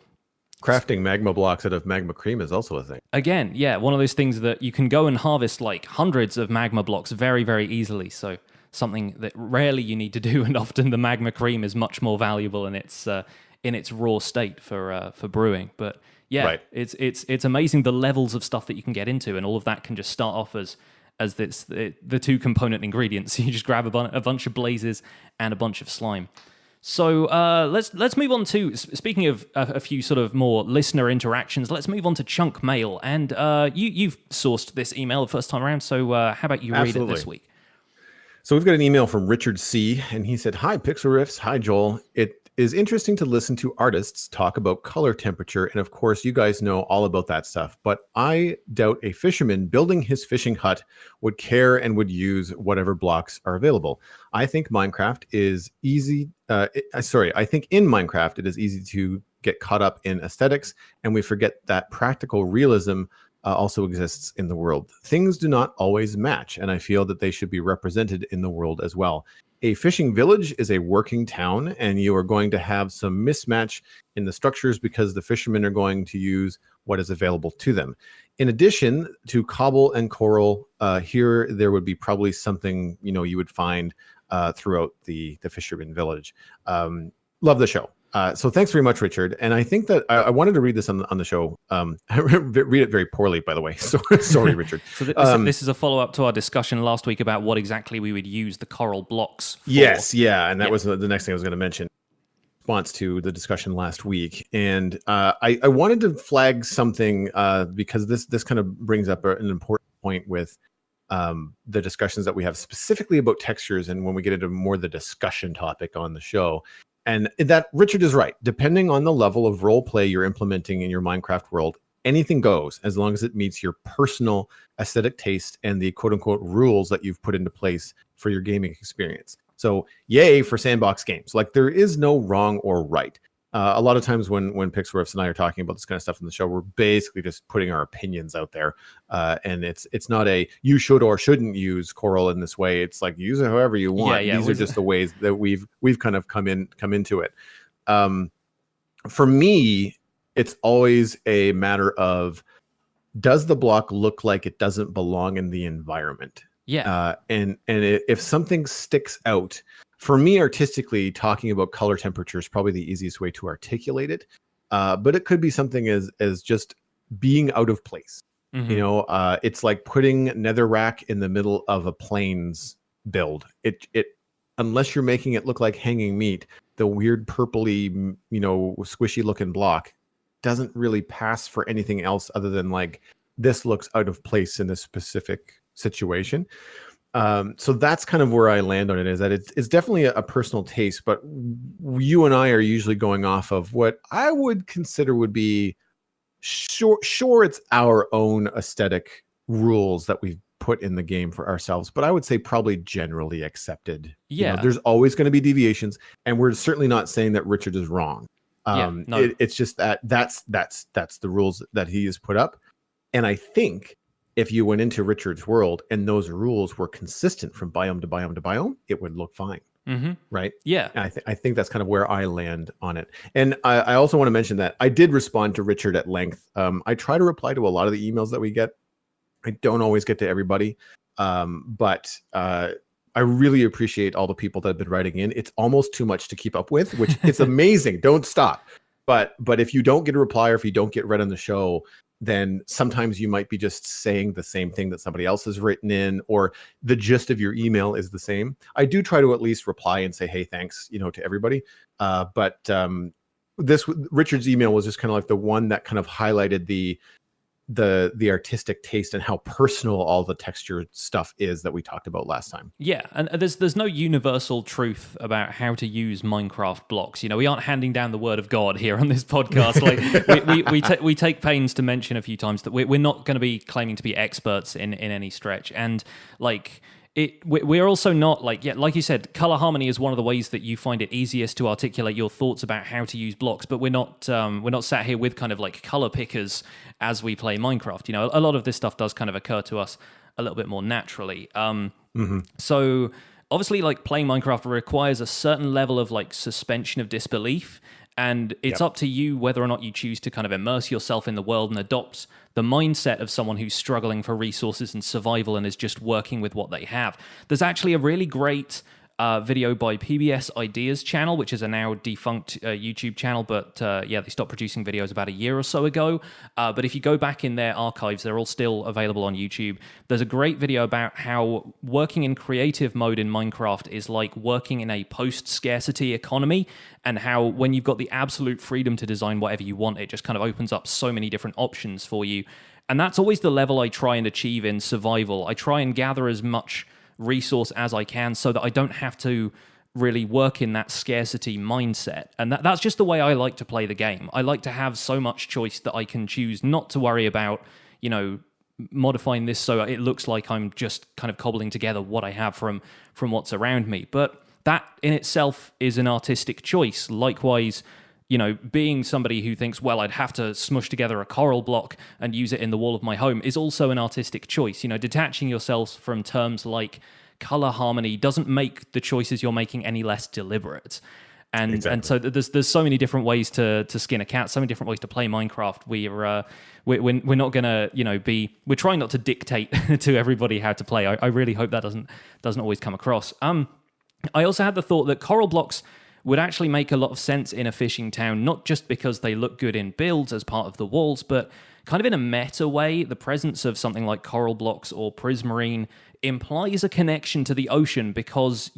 Crafting magma blocks out of magma cream is also a thing. Again, yeah, one of those things that you can go and harvest like hundreds of magma blocks very, very easily. So something that rarely you need to do, and often the magma cream is much more valuable in its raw state for brewing. But yeah, right. It's amazing the levels of stuff that you can get into, and all of that can just start off as the two component ingredients. You just grab a bunch of blazes and a bunch of slime. So let's move on to, speaking of a few sort of more listener interactions, let's move on to Chunk Mail. And you've sourced this email the first time around, so how about you read it this week? So we've got an email from Richard C., and he said, "Hi, Pixlriffs. Hi, Joel. It is interesting to listen to artists talk about color temperature, and of course, you guys know all about that stuff, but I doubt a fisherman building his fishing hut would care and would use whatever blocks are available. I think Minecraft is easy. I think in Minecraft, it is easy to get caught up in aesthetics, and we forget that practical realism also exists in the world. Things do not always match, and I feel that they should be represented in the world as well. A fishing village is a working town, and you are going to have some mismatch in the structures because the fishermen are going to use what is available to them. In addition to cobble and coral, here there would be probably something you would find throughout the fisherman village. Love the show. So thanks very much, Richard. And I think that I wanted to read this on the show. I read it very poorly, by the way. So sorry, Richard. So this is a follow-up to our discussion last week about what exactly we would use the coral blocks for. Yes, yeah. And that was the next thing I was going to mention. Response to the discussion last week. And I wanted to flag something because this kind of brings up an important point with the discussions that we have specifically about textures, and when we get into more the discussion topic on the show. And that Richard is right. Depending on the level of role play you're implementing in your Minecraft world, anything goes as long as it meets your personal aesthetic taste and the quote unquote rules that you've put into place for your gaming experience. So yay for sandbox games. Like, there is no wrong or right. A lot of times when Pixlriffs and I are talking about this kind of stuff in the show, we're basically just putting our opinions out there. And it's not a you should or shouldn't use coral in this way. It's like, use it however you want. These are just the ways that we've kind of come into it. for me, it's always a matter of, does the block look like it doesn't belong in the environment? Yeah. If something sticks out, for me artistically, talking about color temperature is probably the easiest way to articulate it. But it could be something as just being out of place. It's like putting netherrack in the middle of a plains build. It unless you're making it look like hanging meat, the weird purpley, squishy looking block doesn't really pass for anything else other than like, this looks out of place in this specific situation. So that's kind of where I land on it, is that it's definitely a personal taste, but you and I are usually going off of what I would consider would be sure it's our own aesthetic rules that we've put in the game for ourselves, but I would say probably generally accepted. Yeah. There's always going to be deviations, and we're certainly not saying that Richard is wrong. It's just that's the rules that he has put up. And I think if you went into Richard's world and those rules were consistent from biome to biome to biome, it would look fine. Right? Yeah. And I think that's kind of where I land on it. And I also want to mention that I did respond to Richard at length. I try to reply to a lot of the emails that we get. I don't always get to everybody. But I really appreciate all the people that have been writing in. It's almost too much to keep up with, which it's amazing. Don't stop. But if you don't get a reply, or if you don't get read on the show, then sometimes you might be just saying the same thing that somebody else has written in, or the gist of your email is the same. I do try to at least reply and say, hey, thanks, to everybody. But this Richard's email was just kind of like the one that kind of highlighted the artistic taste and how personal all the texture stuff is that we talked about last time. Yeah, and there's no universal truth about how to use Minecraft blocks. We aren't handing down the word of God here on this podcast. Like we take pains to mention a few times that we're not going to be claiming to be experts in any stretch, and like. We're also not like you said, color harmony is one of the ways that you find it easiest to articulate your thoughts about how to use blocks. But we're not sat here with kind of like color pickers as we play Minecraft. A lot of this stuff does kind of occur to us a little bit more naturally. So obviously, like playing Minecraft requires a certain level of like suspension of disbelief. And it's up to you whether or not you choose to kind of immerse yourself in the world and adopt the mindset of someone who's struggling for resources and survival and is just working with what they have. There's actually a really great video by PBS Ideas channel, which is a now defunct YouTube channel, but they stopped producing videos about a year or so ago. But if you go back in their archives, they're all still available on YouTube. There's a great video about how working in creative mode in Minecraft is like working in a post-scarcity economy, and how when you've got the absolute freedom to design whatever you want, it just kind of opens up so many different options for you. And that's always the level I try and achieve in survival. I try and gather as much resource as I can so that I don't have to really work in that scarcity mindset. And that's just the way I like to play the game. I like to have so much choice that I can choose not to worry about, modifying this so it looks like I'm just kind of cobbling together what I have from what's around me. But that in itself is an artistic choice. Likewise, being somebody who thinks, well, I'd have to smush together a coral block and use it in the wall of my home is also an artistic choice. Detaching yourselves from terms like color harmony doesn't make the choices you're making any less deliberate. And exactly. And so there's so many different ways to skin a cat, so many different ways to play Minecraft. We're not gonna we're trying not to dictate to everybody how to play. I really hope that doesn't always come across. I also had the thought that coral blocks would actually make a lot of sense in a fishing town, not just because they look good in builds as part of the walls, but kind of in a meta way. The presence of something like coral blocks or prismarine implies a connection to the ocean because,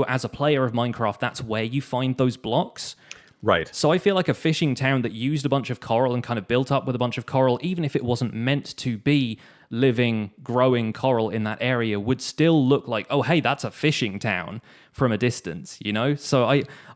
as a player of Minecraft, that's where you find those blocks. Right. So I feel like a fishing town that used a bunch of coral and kind of built up with a bunch of coral, even if it wasn't meant to be living, growing coral in that area, would still look like, oh, hey, that's a fishing town from a distance, So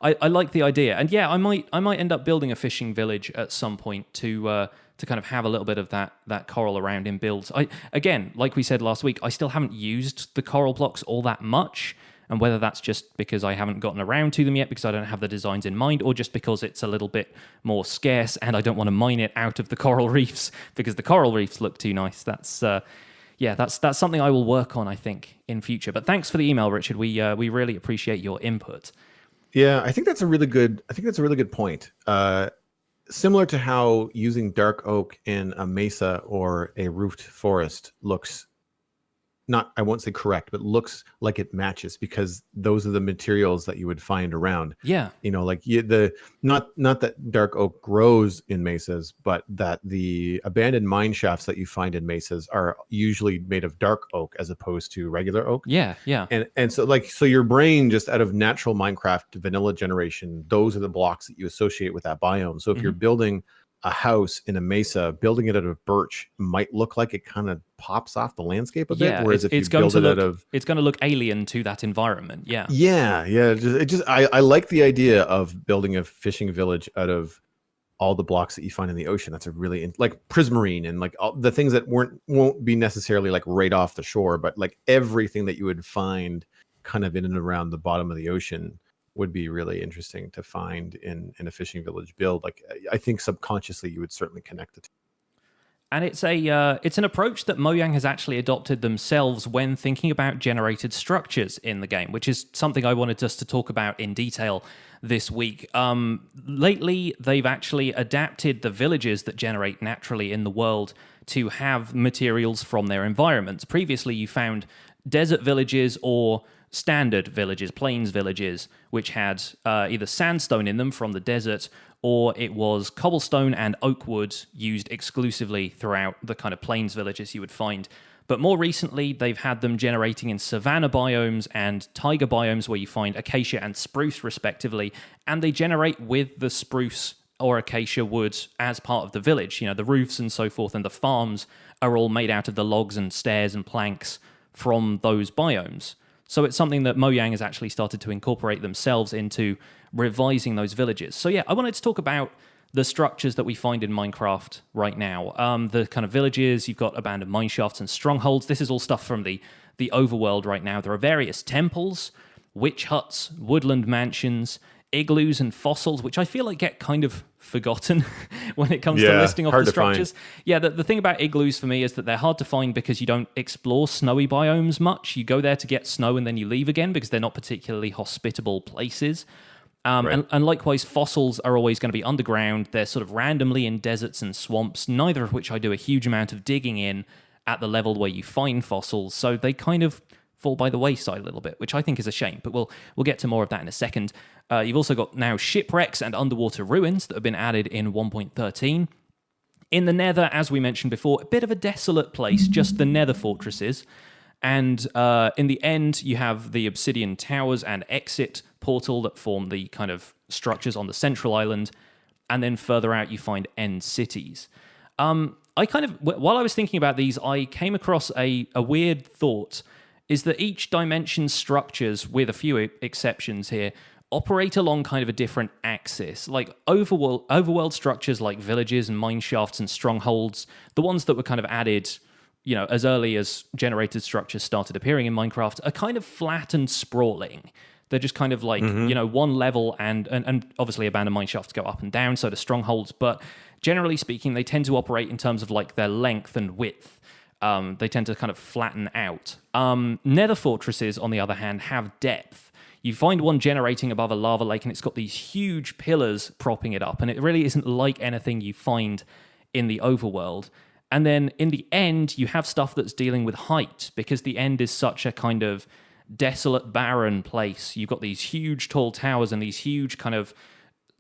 I like the idea. And yeah, I might end up building a fishing village at some point to kind of have a little bit of that coral around in builds. Again, like we said last week, I still haven't used the coral blocks all that much. And whether that's just because I haven't gotten around to them yet because I don't have the designs in mind, or just because it's a little bit more scarce and I don't want to mine it out of the coral reefs because the coral reefs look too nice. That's something I will work on, I think, in future. But thanks for the email, Richard. We really appreciate your input. Yeah, I think that's a really good point. similar to how using dark oak in a mesa or a roofed forest looks not, I won't say correct, but looks like it matches because those are the materials that you would find around. Yeah. Like not that dark oak grows in mesas, but that the abandoned mine shafts that you find in mesas are usually made of dark oak as opposed to regular oak. Yeah, yeah. And so your brain, just out of natural Minecraft vanilla generation, those are the blocks that you associate with that biome. So if you're building a house in a mesa, building it out of birch might look like it kind of pops off the landscape a bit. Whereas if you build it out of, it's going to look alien to that environment. Yeah. Yeah. I like the idea of building a fishing village out of all the blocks that you find in the ocean. That's a really like prismarine and like all the things that won't be necessarily like right off the shore, but like everything that you would find kind of in and around the bottom of the ocean would be really interesting to find in a fishing village build. Like I think subconsciously you would certainly connect the two. And it's an approach that Mojang has actually adopted themselves when thinking about generated structures in the game, which is something I wanted us to talk about in detail this week. Lately, they've actually adapted the villages that generate naturally in the world to have materials from their environments. Previously, you found desert villages or standard villages, plains villages, which had either sandstone in them from the desert, or it was cobblestone and oak wood used exclusively throughout the kind of plains villages you would find. But more recently, they've had them generating in savanna biomes and taiga biomes where you find acacia and spruce, respectively, and they generate with the spruce or acacia wood as part of the village. The roofs and so forth and the farms are all made out of the logs and stairs and planks from those biomes. So it's something that Mojang has actually started to incorporate themselves into revising those villages. So yeah, I wanted to talk about the structures that we find in Minecraft right now. The kind of villages, you've got abandoned mineshafts and strongholds. This is all stuff from the overworld right now. There are various temples, witch huts, woodland mansions, igloos and fossils, which I feel like get kind of forgotten when it comes to listing off the structures. Yeah, the thing about igloos for me is that they're hard to find because you don't explore snowy biomes much. You go there to get snow and then you leave again because they're not particularly hospitable places. Right. And likewise, fossils are always going to be underground. They're sort of randomly in deserts and swamps, neither of which I do a huge amount of digging in at the level where you find fossils. So they kind of fall by the wayside a little bit, which I think is a shame. But we'll get to more of that in a second. You've also got now shipwrecks and underwater ruins that have been added in 1.13. In the Nether, as we mentioned before, a bit of a desolate place, just the Nether fortresses. And in the end, you have the obsidian towers and exit portal that form the kind of structures on the central island. And then further out, you find end cities. While I was thinking about these, I came across a weird thought, is that each dimension structures, with a few exceptions here, operate along kind of a different axis. Like overworld structures like villages and mineshafts and strongholds, the ones that were kind of added, as early as generated structures started appearing in Minecraft, are kind of flat and sprawling. They're just kind of like, one level, and obviously abandoned mineshafts go up and down, so do strongholds, but generally speaking, they tend to operate in terms of like their length and width. They tend to kind of flatten out. Nether fortresses, on the other hand, have depth. You find one generating above a lava lake, and it's got these huge pillars propping it up, and it really isn't like anything you find in the overworld. And then in the end, you have stuff that's dealing with height, because the end is such a kind of desolate, barren place. You've got these huge tall towers and these huge kind of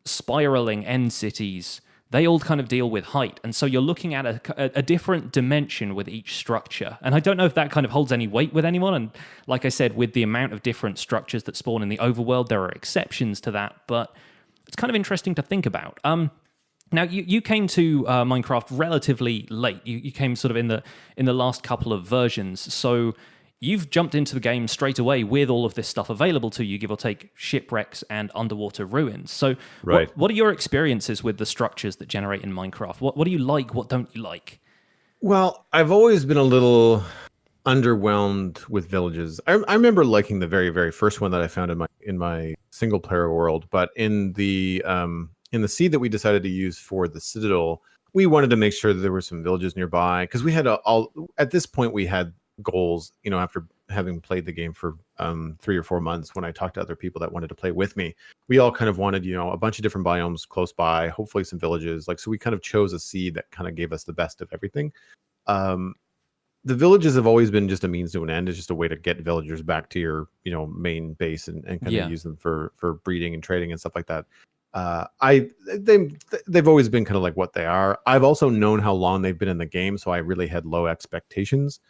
spiraling end cities. They all kind of deal with height. And so you're looking at a different dimension with each structure. And I don't know if that kind of holds any weight with anyone. And like I said, with the amount of different structures that spawn in the overworld, there are exceptions to that. But it's kind of interesting to think about. Now, you came to Minecraft relatively late. You came sort of in the last couple of versions. So you've jumped into the game straight away with all of this stuff available to you, give or take shipwrecks and underwater ruins. So right. What are your experiences with the structures that generate in Minecraft? What do you like? What don't you like? Well, I've always been a little underwhelmed with villages. I remember liking the very, very first one that I found in my single player world, but in the seed that we decided to use for the Citadel, we wanted to make sure that there were some villages nearby, because we had at this point we had goals, after having played the game for 3 or 4 months, when I talked to other people that wanted to play with me, we all kind of wanted, a bunch of different biomes close by, hopefully some villages. Like, so we kind of chose a seed that kind of gave us the best of everything. The villages have always been just a means to an end. It's just a way to get villagers back to your, main base and kind of use them for breeding and trading and stuff like that. They've always been kind of like what they are. I've also known how long they've been in the game, so I really had low expectations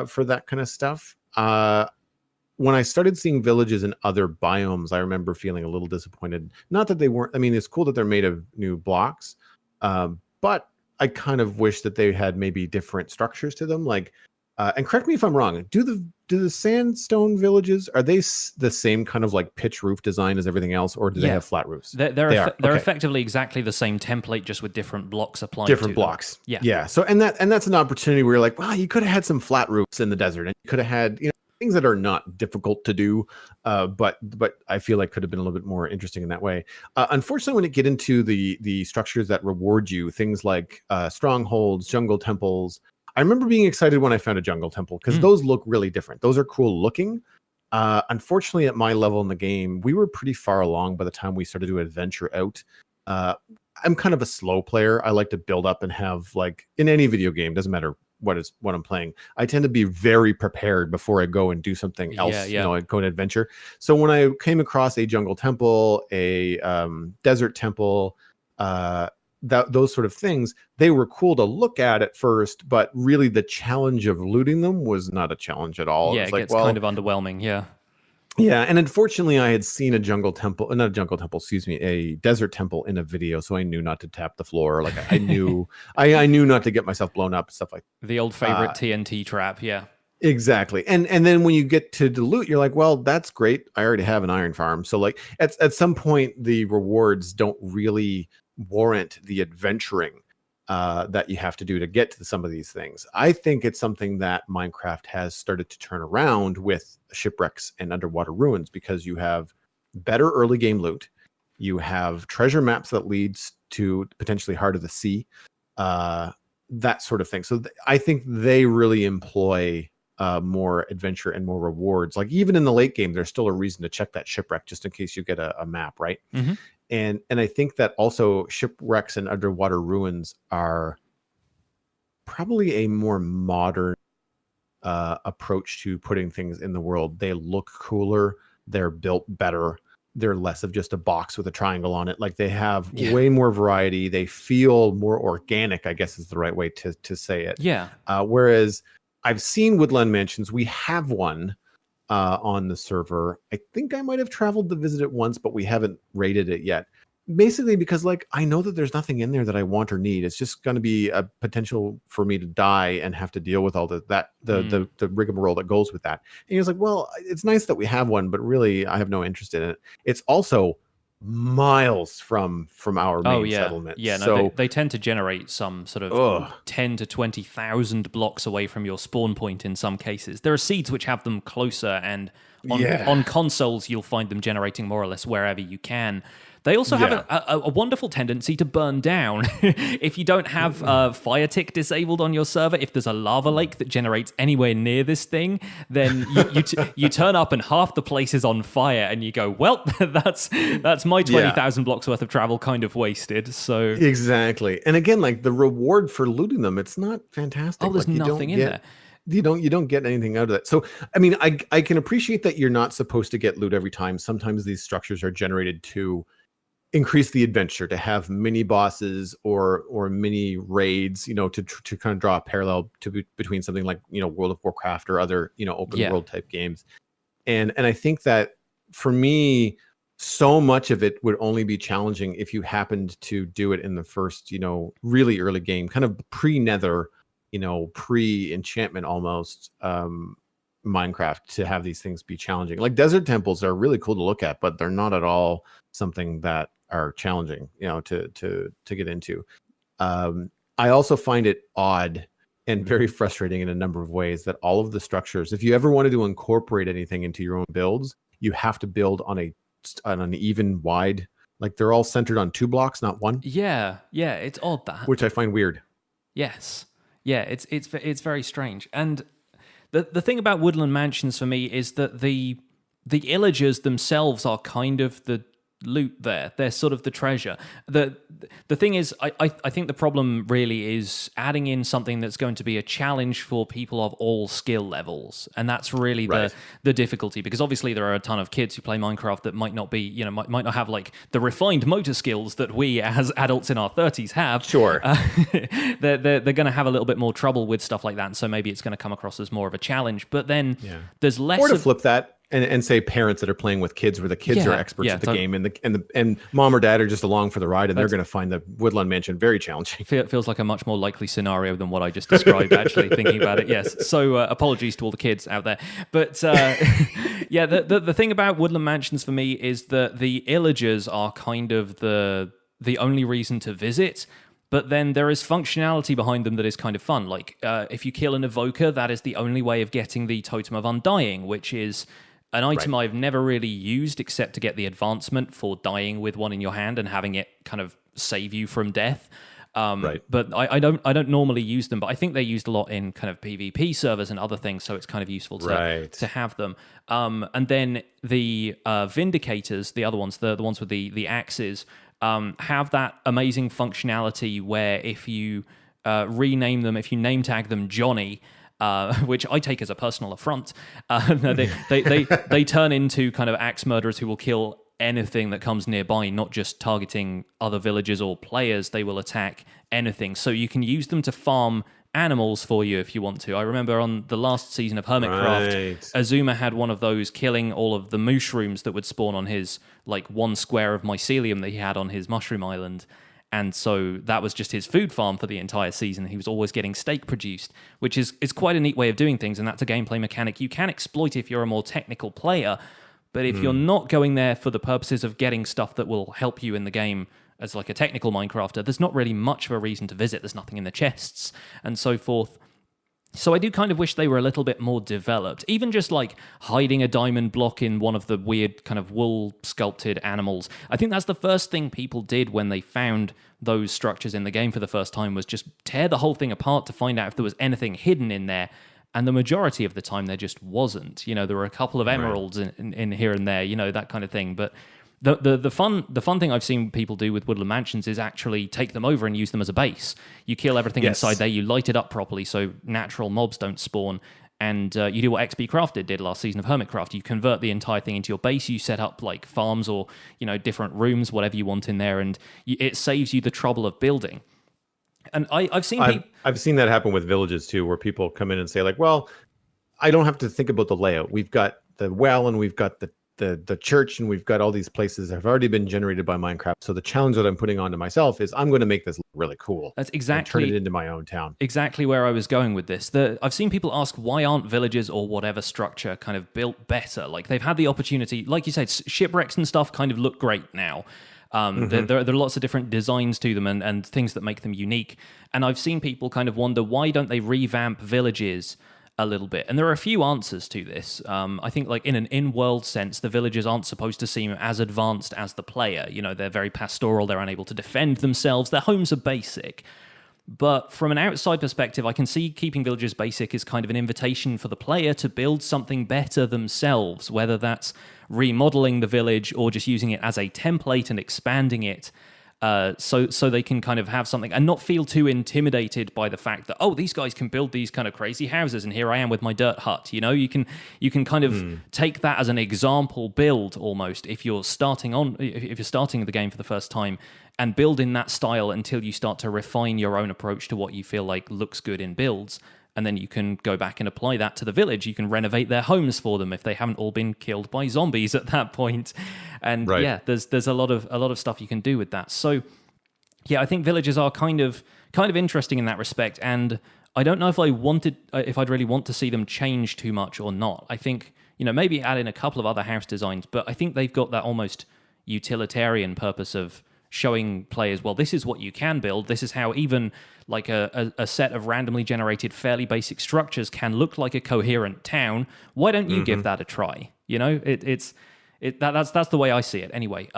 for that kind of stuff. When I started seeing villages in other biomes, I remember feeling a little disappointed. Not that they weren't. I mean, it's cool that they're made of new blocks, but I kind of wish that they had maybe different structures to them. Like, and correct me if I'm wrong. Do the sandstone villages, are they the same kind of like pitch roof design as everything else, or do they have flat roofs? They're effectively exactly the same template, just with different blocks applied. Different blocks. Yeah. So and that's an opportunity where you're like, wow, you could have had some flat roofs in the desert, and you could have had things that are not difficult to do, but I feel like could have been a little bit more interesting in that way. Unfortunately, when it get into the structures that reward you, things like strongholds, jungle temples. I remember being excited when I found a jungle temple because those look really different. Those are cool looking. Unfortunately, at my level in the game, we were pretty far along by the time we started to adventure out. I'm kind of a slow player. I like to build up and have, like, in any video game, doesn't matter what I'm playing, I tend to be very prepared before I go and do something else. I go and adventure. So when I came across a jungle temple, a desert temple, those sort of things, they were cool to look at first, but really the challenge of looting them was not a challenge at all. Yeah, it gets kind of underwhelming. Yeah, and unfortunately, I had seen a desert temple in a video, so I knew not to tap the floor. Like, I knew, I knew not to get myself blown up, stuff like that. The old favorite TNT trap, exactly. And then when you get to the loot, you're like, well, that's great. I already have an iron farm, so like at some point, the rewards don't really warrant the adventuring that you have to do to get to some of these things. I think it's something that Minecraft has started to turn around with Shipwrecks and Underwater Ruins, because you have better early game loot. You have treasure maps that leads to potentially Heart of the Sea, that sort of thing. So I think they really employ more adventure and more rewards. Like, even in the late game, there's still a reason to check that shipwreck just in case you get a map, right? Mm-hmm. And I think that also Shipwrecks and Underwater Ruins are probably a more modern approach to putting things in the world. They look cooler. They're built better. They're less of just a box with a triangle on it. Like, they have way more variety. They feel more organic, I guess is the right way to say it. Yeah. Whereas I've seen Woodland Mansions. We have one on the server. I think I might have traveled to visit it once, but we haven't raided it yet. Basically because, like, I know that there's nothing in there that I want or need. It's just going to be a potential for me to die and have to deal with all the rigmarole that goes with that. And he was like, well, it's nice that we have one, but really I have no interest in it. It's also miles from our main settlement. Yeah, no, so they tend to generate some sort of 10 to 20,000 blocks away from your spawn point in some cases. There are seeds which have them closer, and on consoles you'll find them generating more or less wherever you can. They also have a wonderful tendency to burn down. If you don't have fire tick disabled on your server, if there's a lava lake that generates anywhere near this thing, then you turn up and half the place is on fire, and you go, well, that's my 20,000 blocks worth of travel kind of wasted. So exactly. And again, like, the reward for looting them, it's not fantastic. Oh, there's nothing in there. You don't get anything out of that. So, I mean, I can appreciate that you're not supposed to get loot every time. Sometimes these structures are generated to increase the adventure, to have mini bosses or mini raids, to kind of draw a parallel between something like, World of Warcraft or other, open world type games. And I think that for me, so much of it would only be challenging if you happened to do it in the first, really early game, kind of pre-Nether, pre-enchantment almost, Minecraft, to have these things be challenging. Like, desert temples are really cool to look at, but they're not at all something that are challenging, to get into. I also find it odd and very frustrating in a number of ways that all of the structures, if you ever wanted to incorporate anything into your own builds, you have to build on an even wide, like, they're all centered on 2 blocks, not 1. Yeah, it's odd, that. Which I find weird. Yes. Yeah, it's very strange. And The thing about Woodland Mansions for me is that the illagers themselves are kind of the loot there. They're sort of the treasure. The thing is, I think the problem really is adding in something that's going to be a challenge for people of all skill levels, and that's really the difficulty, because obviously there are a ton of kids who play Minecraft that might not be, you know, might not have like the refined motor skills that we as adults in our 30s have. Sure. They're going to have a little bit more trouble with stuff like that, and so maybe it's going to come across as more of a challenge. But then there's less. Or to flip that. And say parents that are playing with kids where the kids are experts at the game and mom or dad are just along for the ride, and they're going to find the Woodland Mansion very challenging. Feels like a much more likely scenario than what I just described, actually, thinking about it. Yes. So apologies to all the kids out there. But the thing about Woodland Mansions for me is that the illagers are kind of the only reason to visit. But then there is functionality behind them that is kind of fun. Like if you kill an evoker, that is the only way of getting the Totem of Undying, which is an item I've never really used except to get the advancement for dying with one in your hand and having it kind of save you from death. But I don't normally use them, but I think they're used a lot in kind of PvP servers and other things, so it's kind of useful to have them. And then the Vindicators, the other ones, the ones with the axes, have that amazing functionality where if you rename them, if you name tag them Johnny, which I take as a personal affront, they turn into kind of axe murderers who will kill anything that comes nearby, not just targeting other villagers or players. They will attack anything. So you can use them to farm animals for you if you want to. I remember on the last season of Hermitcraft, Azuma had one of those killing all of the mushrooms that would spawn on his, like, 1 square of mycelium that he had on his mushroom island. And so that was just his food farm for the entire season. He was always getting steak produced, which is quite a neat way of doing things, and that's a gameplay mechanic you can exploit if you're a more technical player. But if you're not going there for the purposes of getting stuff that will help you in the game as like a technical Minecrafter, there's not really much of a reason to visit. There's nothing in the chests and so forth. So I do kind of wish they were a little bit more developed. Even just like hiding a diamond block in one of the weird kind of wool sculpted animals. I think that's the first thing people did when they found those structures in the game for the first time, was just tear the whole thing apart to find out if there was anything hidden in there. And the majority of the time there just wasn't. You know, there were a couple of emeralds in here and there, you know, that kind of thing. But the fun thing I've seen people do with Woodland Mansions is actually take them over and use them as a base. You kill everything inside there, you light it up properly so natural mobs don't spawn, and you do what XP Crafted did last season of Hermitcraft. You convert the entire thing into your base. You set up like farms or, you know, different rooms, whatever you want in there, and it saves you the trouble of building. And I've seen that happen with villages too, where people come in and say like, well, I don't have to think about the layout. We've got the well and we've got the church and we've got all these places that have already been generated by Minecraft. So the challenge that I'm putting onto myself is I'm going to make this look really cool. That's exactly, and turn it into my own town. Exactly where I was going with this. I've seen people ask, why aren't villages or whatever structure kind of built better? Like they've had the opportunity, like you said, shipwrecks and stuff kind of look great now. There are lots of different designs to them and things that make them unique. And I've seen people kind of wonder, why don't they revamp villages a little bit? And there are a few answers to this. I think like in an in-world sense, the villagers aren't supposed to seem as advanced as the player. You know, they're very pastoral, they're unable to defend themselves, their homes are basic. But from an outside perspective, I can see keeping villages basic is kind of an invitation for the player to build something better themselves, whether that's remodeling the village or just using it as a template and expanding it. So they can kind of have something and not feel too intimidated by the fact that, oh, these guys can build these kind of crazy houses and here I am with my dirt hut. You know, you can kind of take that as an example build almost if you're starting the game for the first time, and build in that style until you start to refine your own approach to what you feel like looks good in builds. And then you can go back and apply that to the village. You can renovate their homes for them if they haven't all been killed by zombies at that point. And yeah, there's a lot of stuff you can do with that. So yeah, I think villages are kind of interesting in that respect. And I don't know if I'd really want to see them change too much or not. I think, you know, maybe add in a couple of other house designs, but I think they've got that almost utilitarian purpose of showing players, well, this is what you can build. This is how even like a set of randomly generated fairly basic structures can look like a coherent town. Why don't you give that a try? You know, that's the way I see it anyway.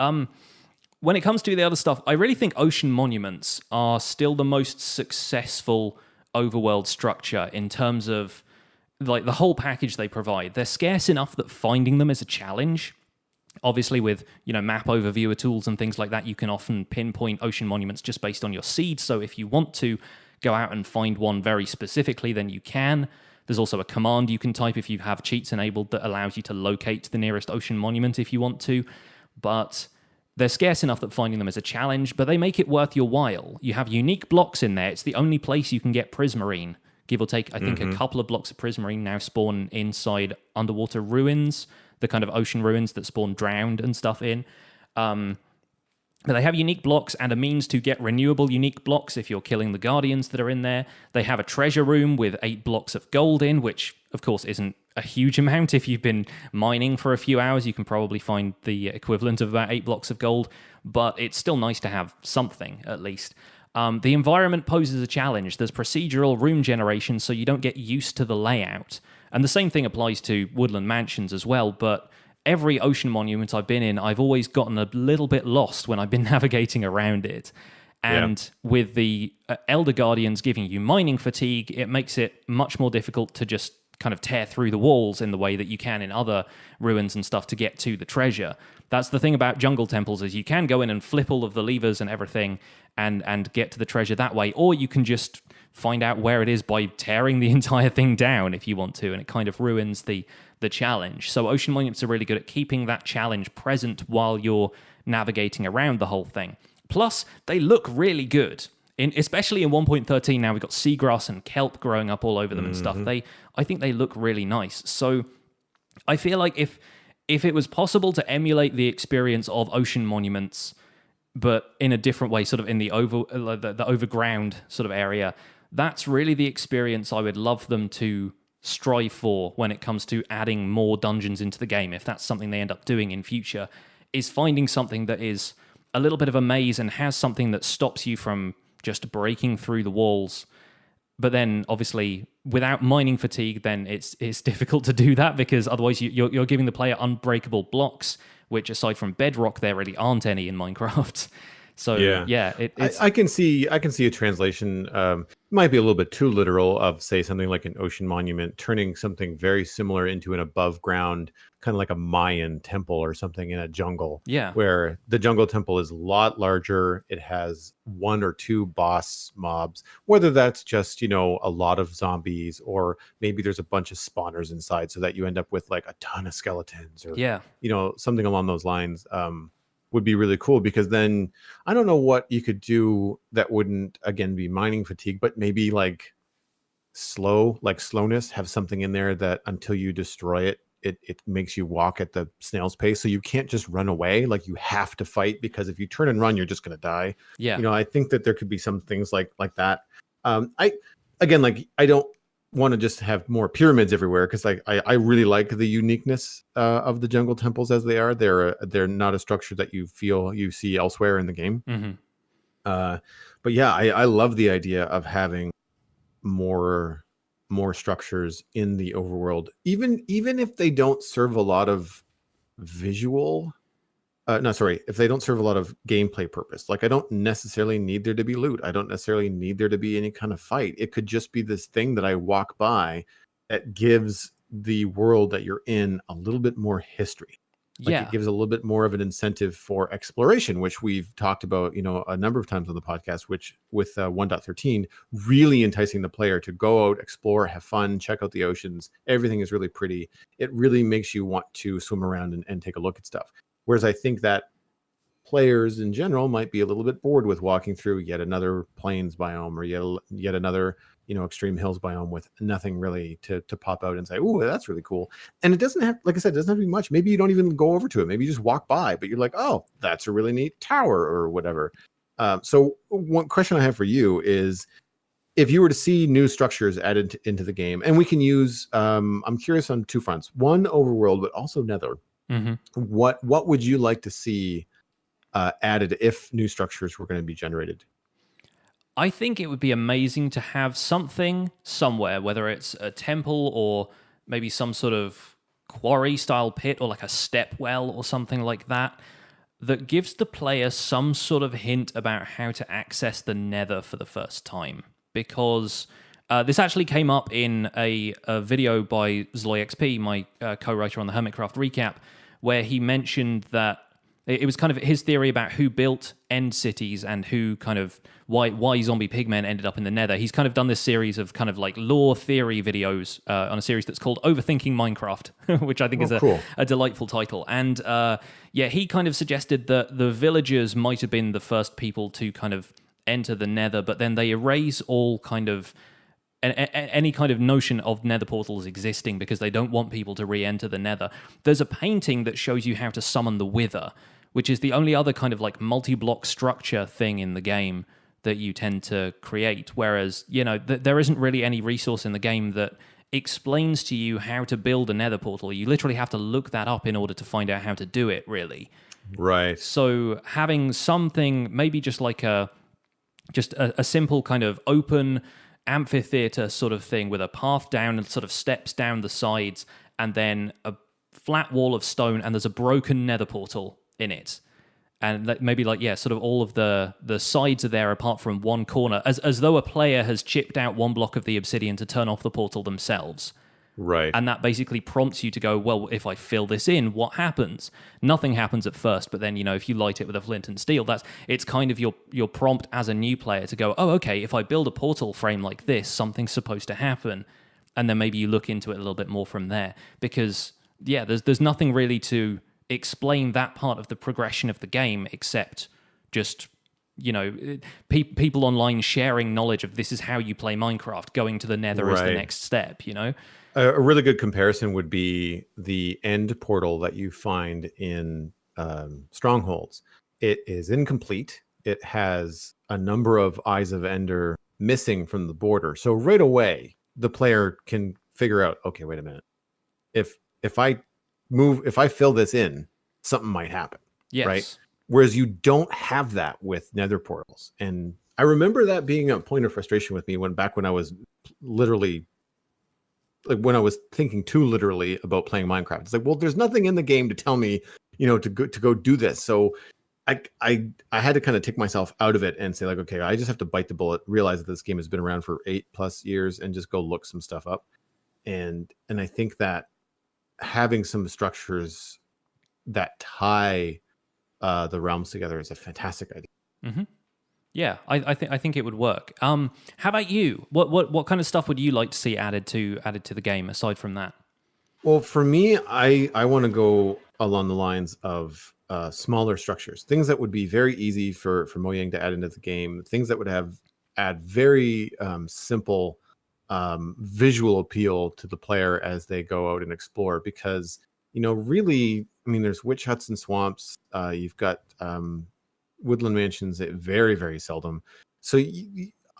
When it comes to the other stuff, I really think ocean monuments are still the most successful overworld structure in terms of like the whole package they provide, they're scarce enough that finding them is a challenge. Obviously, with map overviewer tools and things like that, you can often pinpoint ocean monuments just based on your seed. So if you want to go out and find one very specifically, then you can. There's also a command you can type if you have cheats enabled that allows you to locate the nearest ocean monument if you want to. But they're scarce enough that finding them is a challenge, but they make it worth your while. You have unique blocks in there. It's the only place you can get prismarine. Give or take, I think a couple of blocks of prismarine now spawn inside underwater ruins, the kind of ocean ruins that spawn drowned and stuff in. But they have unique blocks and a means to get renewable unique blocks if you're killing the guardians that are in there. They have a treasure room with 8 blocks of gold in, which of course isn't a huge amount. If you've been mining for a few hours, you can probably find the equivalent of about 8 blocks of gold, but it's still nice to have something at least. The environment poses a challenge. There's procedural room generation, so you don't get used to the layout. And the same thing applies to Woodland Mansions as well, but every ocean monument I've been in, I've always gotten a little bit lost when I've been navigating around it. And with the Elder Guardians giving you mining fatigue, it makes it much more difficult to just kind of tear through the walls in the way that you can in other ruins and stuff to get to the treasure. That's the thing about jungle temples, is you can go in and flip all of the levers and everything and get to the treasure that way, or you can just find out where it is by tearing the entire thing down if you want to, and it kind of ruins the challenge. So ocean monuments are really good at keeping that challenge present while you're navigating around the whole thing. Plus, they look really good. Especially in 1.13 now, we've got seagrass and kelp growing up all over them and stuff. I think they look really nice. So I feel like if it was possible to emulate the experience of ocean monuments, but in a different way, sort of in the overground sort of area, that's really the experience I would love them to strive for when it comes to adding more dungeons into the game. If that's something they end up doing in future, is finding something that is a little bit of a maze and has something that stops you from just breaking through the walls. But then, obviously, without mining fatigue, then it's difficult to do that, because otherwise you're giving the player unbreakable blocks, which aside from bedrock, there really aren't any in Minecraft. So it's... I can see a translation. Might be a little bit too literal of, say, something like an ocean monument, turning something very similar into an above ground, kind of like a Mayan temple or something in a jungle. Yeah. Where the jungle temple is a lot larger. It has 1 or 2 boss mobs, whether that's just, a lot of zombies, or maybe there's a bunch of spawners inside so that you end up with like a ton of skeletons, or, something along those lines. Would be really cool, because then I don't know what you could do that wouldn't, again, be mining fatigue, but maybe like slowness, have something in there that until you destroy it, it makes you walk at the snail's pace. So you can't just run away. Like, you have to fight, because if you turn and run, you're just going to die. Yeah. I think that there could be some things like that. I don't want to just have more pyramids everywhere, because I really like the uniqueness of the jungle temples as they are. They're not a structure that you see elsewhere in the game. But yeah, I love the idea of having more structures in the overworld, even if they don't serve a lot of visual. If they don't serve a lot of gameplay purpose. Like, I don't necessarily need there to be loot. I don't necessarily need there to be any kind of fight. It could just be this thing that I walk by that gives the world that you're in a little bit more history. It gives a little bit more of an incentive for exploration, which we've talked about, a number of times on the podcast, which with 1.13, really enticing the player to go out, explore, have fun, check out the oceans. Everything is really pretty. It really makes you want to swim around and take a look at stuff. Whereas I think that players in general might be a little bit bored with walking through yet another plains biome, or yet another, extreme hills biome with nothing really to pop out and say, "Ooh, that's really cool." And it doesn't have, like I said, it doesn't have to be much. Maybe you don't even go over to it. Maybe you just walk by, but you're like, "Oh, that's a really neat tower," or whatever. So one question I have for you is, if you were to see new structures added into the game, and we can use, I'm curious on 2 fronts. One, Overworld, but also Nether. What would you like to see added if new structures were going to be generated? I think it would be amazing to have something somewhere, whether it's a temple or maybe some sort of quarry style pit, or like a step well or something like that, that gives the player some sort of hint about how to access the Nether for the first time. Because This actually came up in a video by ZloyXP, my co-writer on the Hermitcraft recap, where he mentioned that it was kind of his theory about who built end cities and who kind of why zombie pigmen ended up in the Nether. He's kind of done this series of kind of like lore theory videos on a series that's called Overthinking Minecraft, which I think is a delightful title. And he kind of suggested that the villagers might have been the first people to kind of enter the Nether, but then they erase all kind of any kind of notion of nether portals existing because they don't want people to re-enter the Nether. There's a painting that shows you how to summon the Wither, which is the only other kind of like multi-block structure thing in the game that you tend to create, whereas, there isn't really any resource in the game that explains to you how to build a nether portal. You literally have to look that up in order to find out how to do it, really. Right. So having something, maybe just like a simple kind of open amphitheater sort of thing with a path down and sort of steps down the sides and then a flat wall of stone and there's a broken nether portal in it. And maybe sort of all of the sides are there apart from one corner, as though a player has chipped out one block of the obsidian to turn off the portal themselves. Right. And that basically prompts you to go, well, if I fill this in, what happens? Nothing happens at first, but then, if you light it with a flint and steel, it's kind of your prompt as a new player to go, oh, okay, if I build a portal frame like this, something's supposed to happen. And then maybe you look into it a little bit more from there. Because, there's nothing really to explain that part of the progression of the game except just, people online sharing knowledge of this is how you play Minecraft, going to the Nether as the next step, A really good comparison would be the end portal that you find in Strongholds. It is incomplete. It has a number of Eyes of Ender missing from the border. So right away, the player can figure out, okay, wait a minute. If I fill this in, something might happen. Yes. Right? Whereas you don't have that with nether portals. And I remember that being a point of frustration with me when I was literally, when I was thinking too literally about playing Minecraft. It's like, well, there's nothing in the game to tell me, to go do this. So I had to kind of take myself out of it and say, like, okay, I just have to bite the bullet, realize that this game has been around for 8+ years and just go look some stuff up. And I think that having some structures that tie the realms together is a fantastic idea. Mm-hmm. Yeah, I think it would work. How about you? What kind of stuff would you like to see added to the game aside from that? Well, for me, I want to go along the lines of smaller structures, things that would be very easy for Mojang to add into the game, things that would add very simple visual appeal to the player as they go out and explore. Because really, I mean, there's witch huts and swamps. You've got Woodland Mansions, very, very seldom. So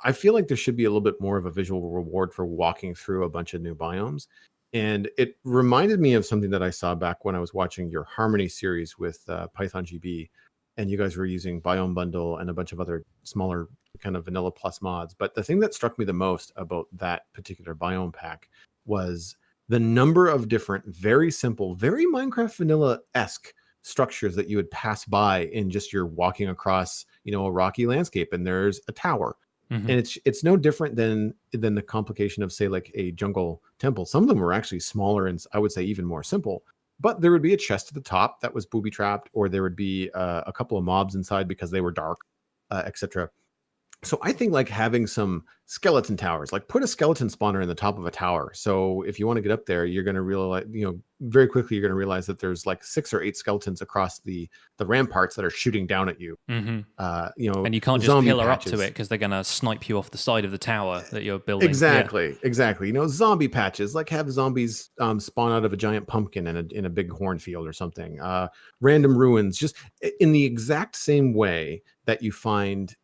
I feel like there should be a little bit more of a visual reward for walking through a bunch of new biomes. And it reminded me of something that I saw back when I was watching your Harmony series with Python GB. And you guys were using Biome Bundle and a bunch of other smaller kind of vanilla plus mods. But the thing that struck me the most about that particular biome pack was the number of different, very simple, very Minecraft vanilla-esque structures that you would pass by in just your walking across, a rocky landscape, and there's a tower. Mm-hmm. And it's no different than the complication of, say, like a jungle temple. Some of them were actually smaller and I would say even more simple. But there would be a chest at the top that was booby trapped, or there would be a couple of mobs inside because they were dark, etc. So I think like having some skeleton towers, like put a skeleton spawner in the top of a tower. So if you want to get up there, you're going to realize, very quickly, you're going to realize that there's like 6 or 8 skeletons across the ramparts that are shooting down at you. Mm-hmm. And you can't just pillar up to it because they're going to snipe you off the side of the tower that you're building. Exactly. Zombie patches, like have zombies spawn out of a giant pumpkin in a big cornfield or something. Random ruins, just in the exact same way that you find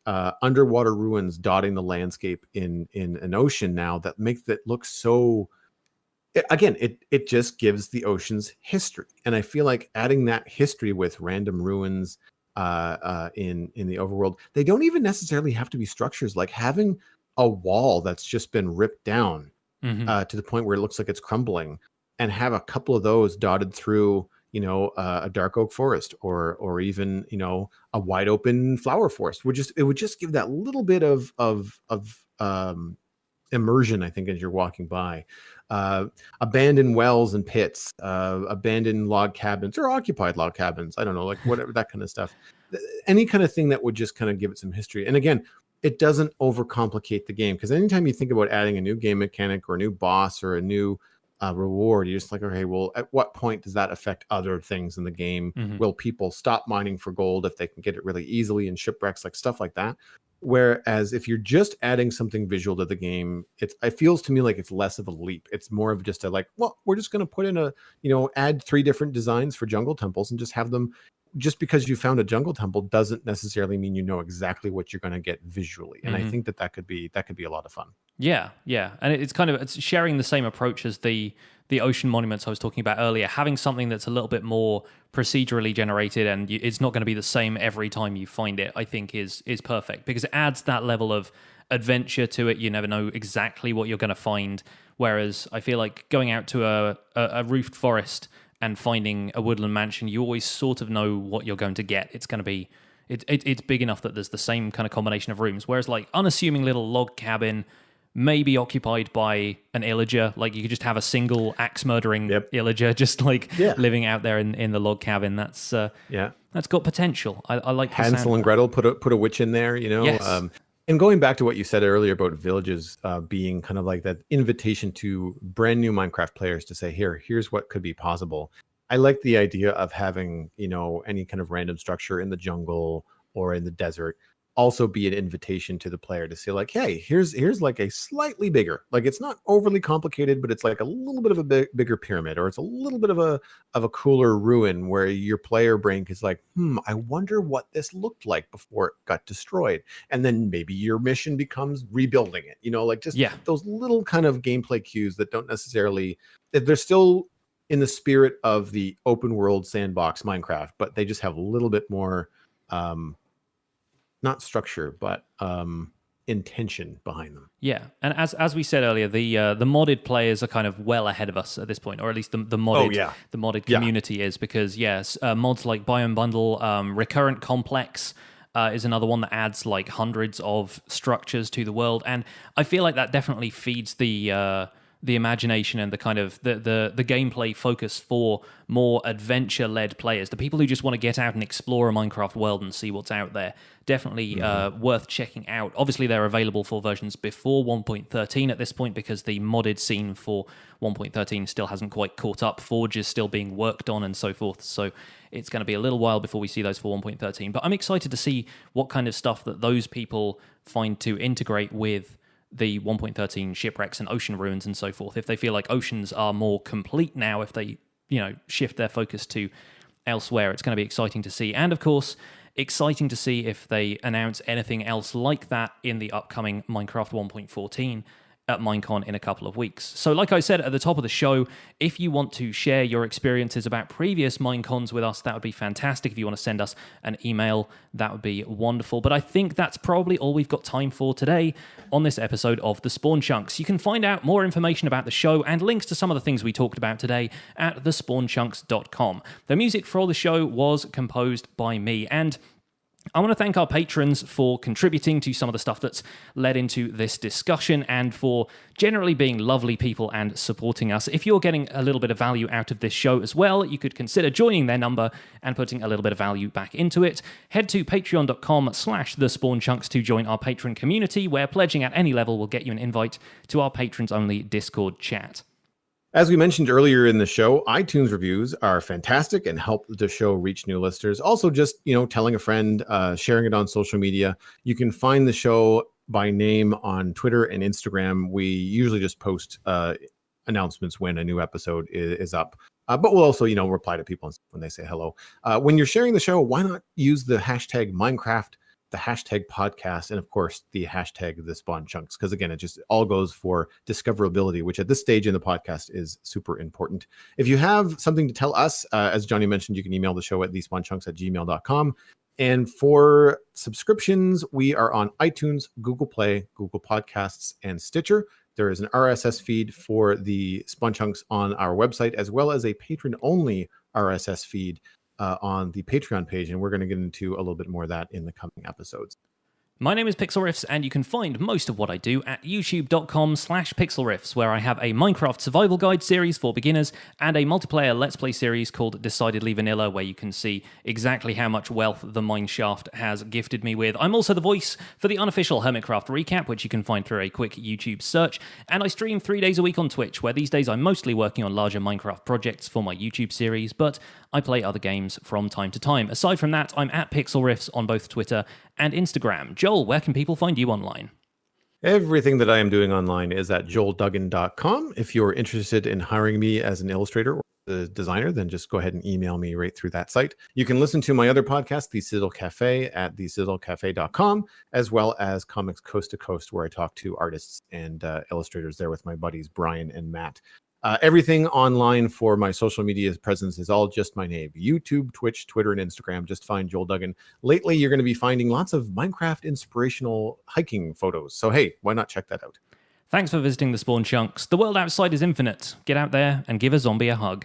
underwater ruins dotting the landscape in an ocean now that makes it look so. Again, it just gives the oceans history, and I feel like adding that history with random ruins in the overworld, they don't even necessarily have to be structures. Like having a wall that's just been ripped down to the point where it looks like it's crumbling, and have a couple of those dotted through, a dark oak forest, or even a wide open flower forest. It would just give that little bit of immersion, I think, as you're walking by. Abandoned wells and pits, abandoned log cabins or occupied log cabins. I don't know, like whatever, that kind of stuff. Any kind of thing that would just kind of give it some history. And again, it doesn't overcomplicate the game, because anytime you think about adding a new game mechanic or a new boss or a new reward, you're just like, okay, well, at what point does that affect other things in the game? Will people stop mining for gold if they can get it really easily in shipwrecks, like stuff like that? Whereas if you're just adding something visual to the game, it feels to me like it's less of a leap. It's more of just a like, well, we're just going to put in add 3 different designs for jungle temples and just have them. Just because you found a jungle temple doesn't necessarily mean you know exactly what you're going to get visually. And I think that could be a lot of fun. Yeah, and it's sharing the same approach as the ocean monuments I was talking about earlier. Having something that's a little bit more procedurally generated, and it's not going to be the same every time you find it, I think is perfect, because it adds that level of adventure to it. You never know exactly what you're going to find. Whereas I feel like going out to a roofed forest and finding a woodland mansion, you always sort of know what you're going to get. It's going to be it's big enough that there's the same kind of combination of rooms. Whereas like unassuming little log cabin, maybe occupied by an illager. Like you could just have a single axe murdering illager just like living out there in the log cabin. That's got potential. I like Hansel and Gretel put a witch in there, Yes. And going back to what you said earlier about villages being kind of like that invitation to brand new Minecraft players to say, here's what could be possible. I like the idea of having, any kind of random structure in the jungle or in the desert also be an invitation to the player to say like, hey, here's like a slightly bigger, like it's not overly complicated, but it's like a little bit of a bigger pyramid, or it's a little bit of a cooler ruin where your player brain is like, I wonder what this looked like before it got destroyed. And then maybe your mission becomes rebuilding it, like just those little kind of gameplay cues that don't necessarily, they're still in the spirit of the open world sandbox Minecraft, but they just have a little bit more, not structure, but intention behind them. Yeah, and as we said earlier, the modded players are kind of well ahead of us at this point, or at least the modded community is, because mods like Biome Bundle, Recurrent Complex is another one that adds like hundreds of structures to the world, and I feel like that definitely feeds the imagination and the kind of the gameplay focus for more adventure-led players, the people who just want to get out and explore a Minecraft world and see what's out there. Definitely worth checking out. Obviously, they're available for versions before 1.13 at this point, because the modded scene for 1.13 still hasn't quite caught up. Forge is still being worked on and so forth, so it's going to be a little while before we see those for 1.13. But I'm excited to see what kind of stuff that those people find to integrate with the 1.13 shipwrecks and ocean ruins and so forth. If they feel like oceans are more complete now, if they, shift their focus to elsewhere, it's going to be exciting to see. And of course, exciting to see if they announce anything else like that in the upcoming Minecraft 1.14 at Minecon in a couple of weeks. So like I said at the top of the show, if you want to share your experiences about previous Minecons with us, that would be fantastic. If you want to send us an email, that would be wonderful. But I think that's probably all we've got time for today on this episode of The Spawn Chunks. You can find out more information about the show and links to some of the things we talked about today at thespawnchunks.com. The music for all the show was composed by me, and I want to thank our patrons for contributing to some of the stuff that's led into this discussion, and for generally being lovely people and supporting us. If you're getting a little bit of value out of this show as well, you could consider joining their number and putting a little bit of value back into it. Head to patreon.com/thespawnchunks to join our patron community, where pledging at any level will get you an invite to our patrons-only Discord chat. As we mentioned earlier in the show, iTunes reviews are fantastic and help the show reach new listeners. Also, just telling a friend, sharing it on social media. You can find the show by name on Twitter and Instagram. We usually just post announcements when a new episode is up. But we'll also, reply to people when they say hello. When you're sharing the show, why not use the hashtag Minecraft, the hashtag podcast, and of course the hashtag the Spawn Chunks, because again, it just all goes for discoverability, which at this stage in the podcast is super important. If you have something to tell us, as Johnny mentioned, you can email the show at thespawnchunks@gmail.com. And for subscriptions, we are on iTunes, Google Play, Google Podcasts, and Stitcher. There is an RSS feed for the Spawn Chunks on our website, as well as a patron-only RSS feed on the Patreon page, and we're going to get into a little bit more of that in the coming episodes. My name is Pixlriffs, and you can find most of what I do at youtube.com/pixelriffs, where I have a Minecraft survival guide series for beginners and a multiplayer Let's Play series called Decidedly Vanilla, where you can see exactly how much wealth the Mineshaft has gifted me with. I'm also the voice for the unofficial Hermitcraft recap, which you can find through a quick YouTube search, and I stream 3 days a week on Twitch, where these days I'm mostly working on larger Minecraft projects for my YouTube series, but I play other games from time to time. Aside from that, I'm at Pixlriffs on both Twitter and Instagram. Joel, where can people find you online? Everything that I am doing online is at joelduggan.com. If you're interested in hiring me as an illustrator or a designer, then just go ahead and email me right through that site. You can listen to my other podcast, The Sizzle Cafe, at thesizzlecafe.com, as well as Comics Coast to Coast, where I talk to artists and illustrators there with my buddies Brian and Matt. Everything online for my social media presence is all just my name: YouTube, Twitch, Twitter, and Instagram. Just find Joel Duggan. Lately, you're going to be finding lots of Minecraft inspirational hiking photos. So, hey, why not check that out? Thanks for visiting the Spawn Chunks. The world outside is infinite. Get out there and give a zombie a hug.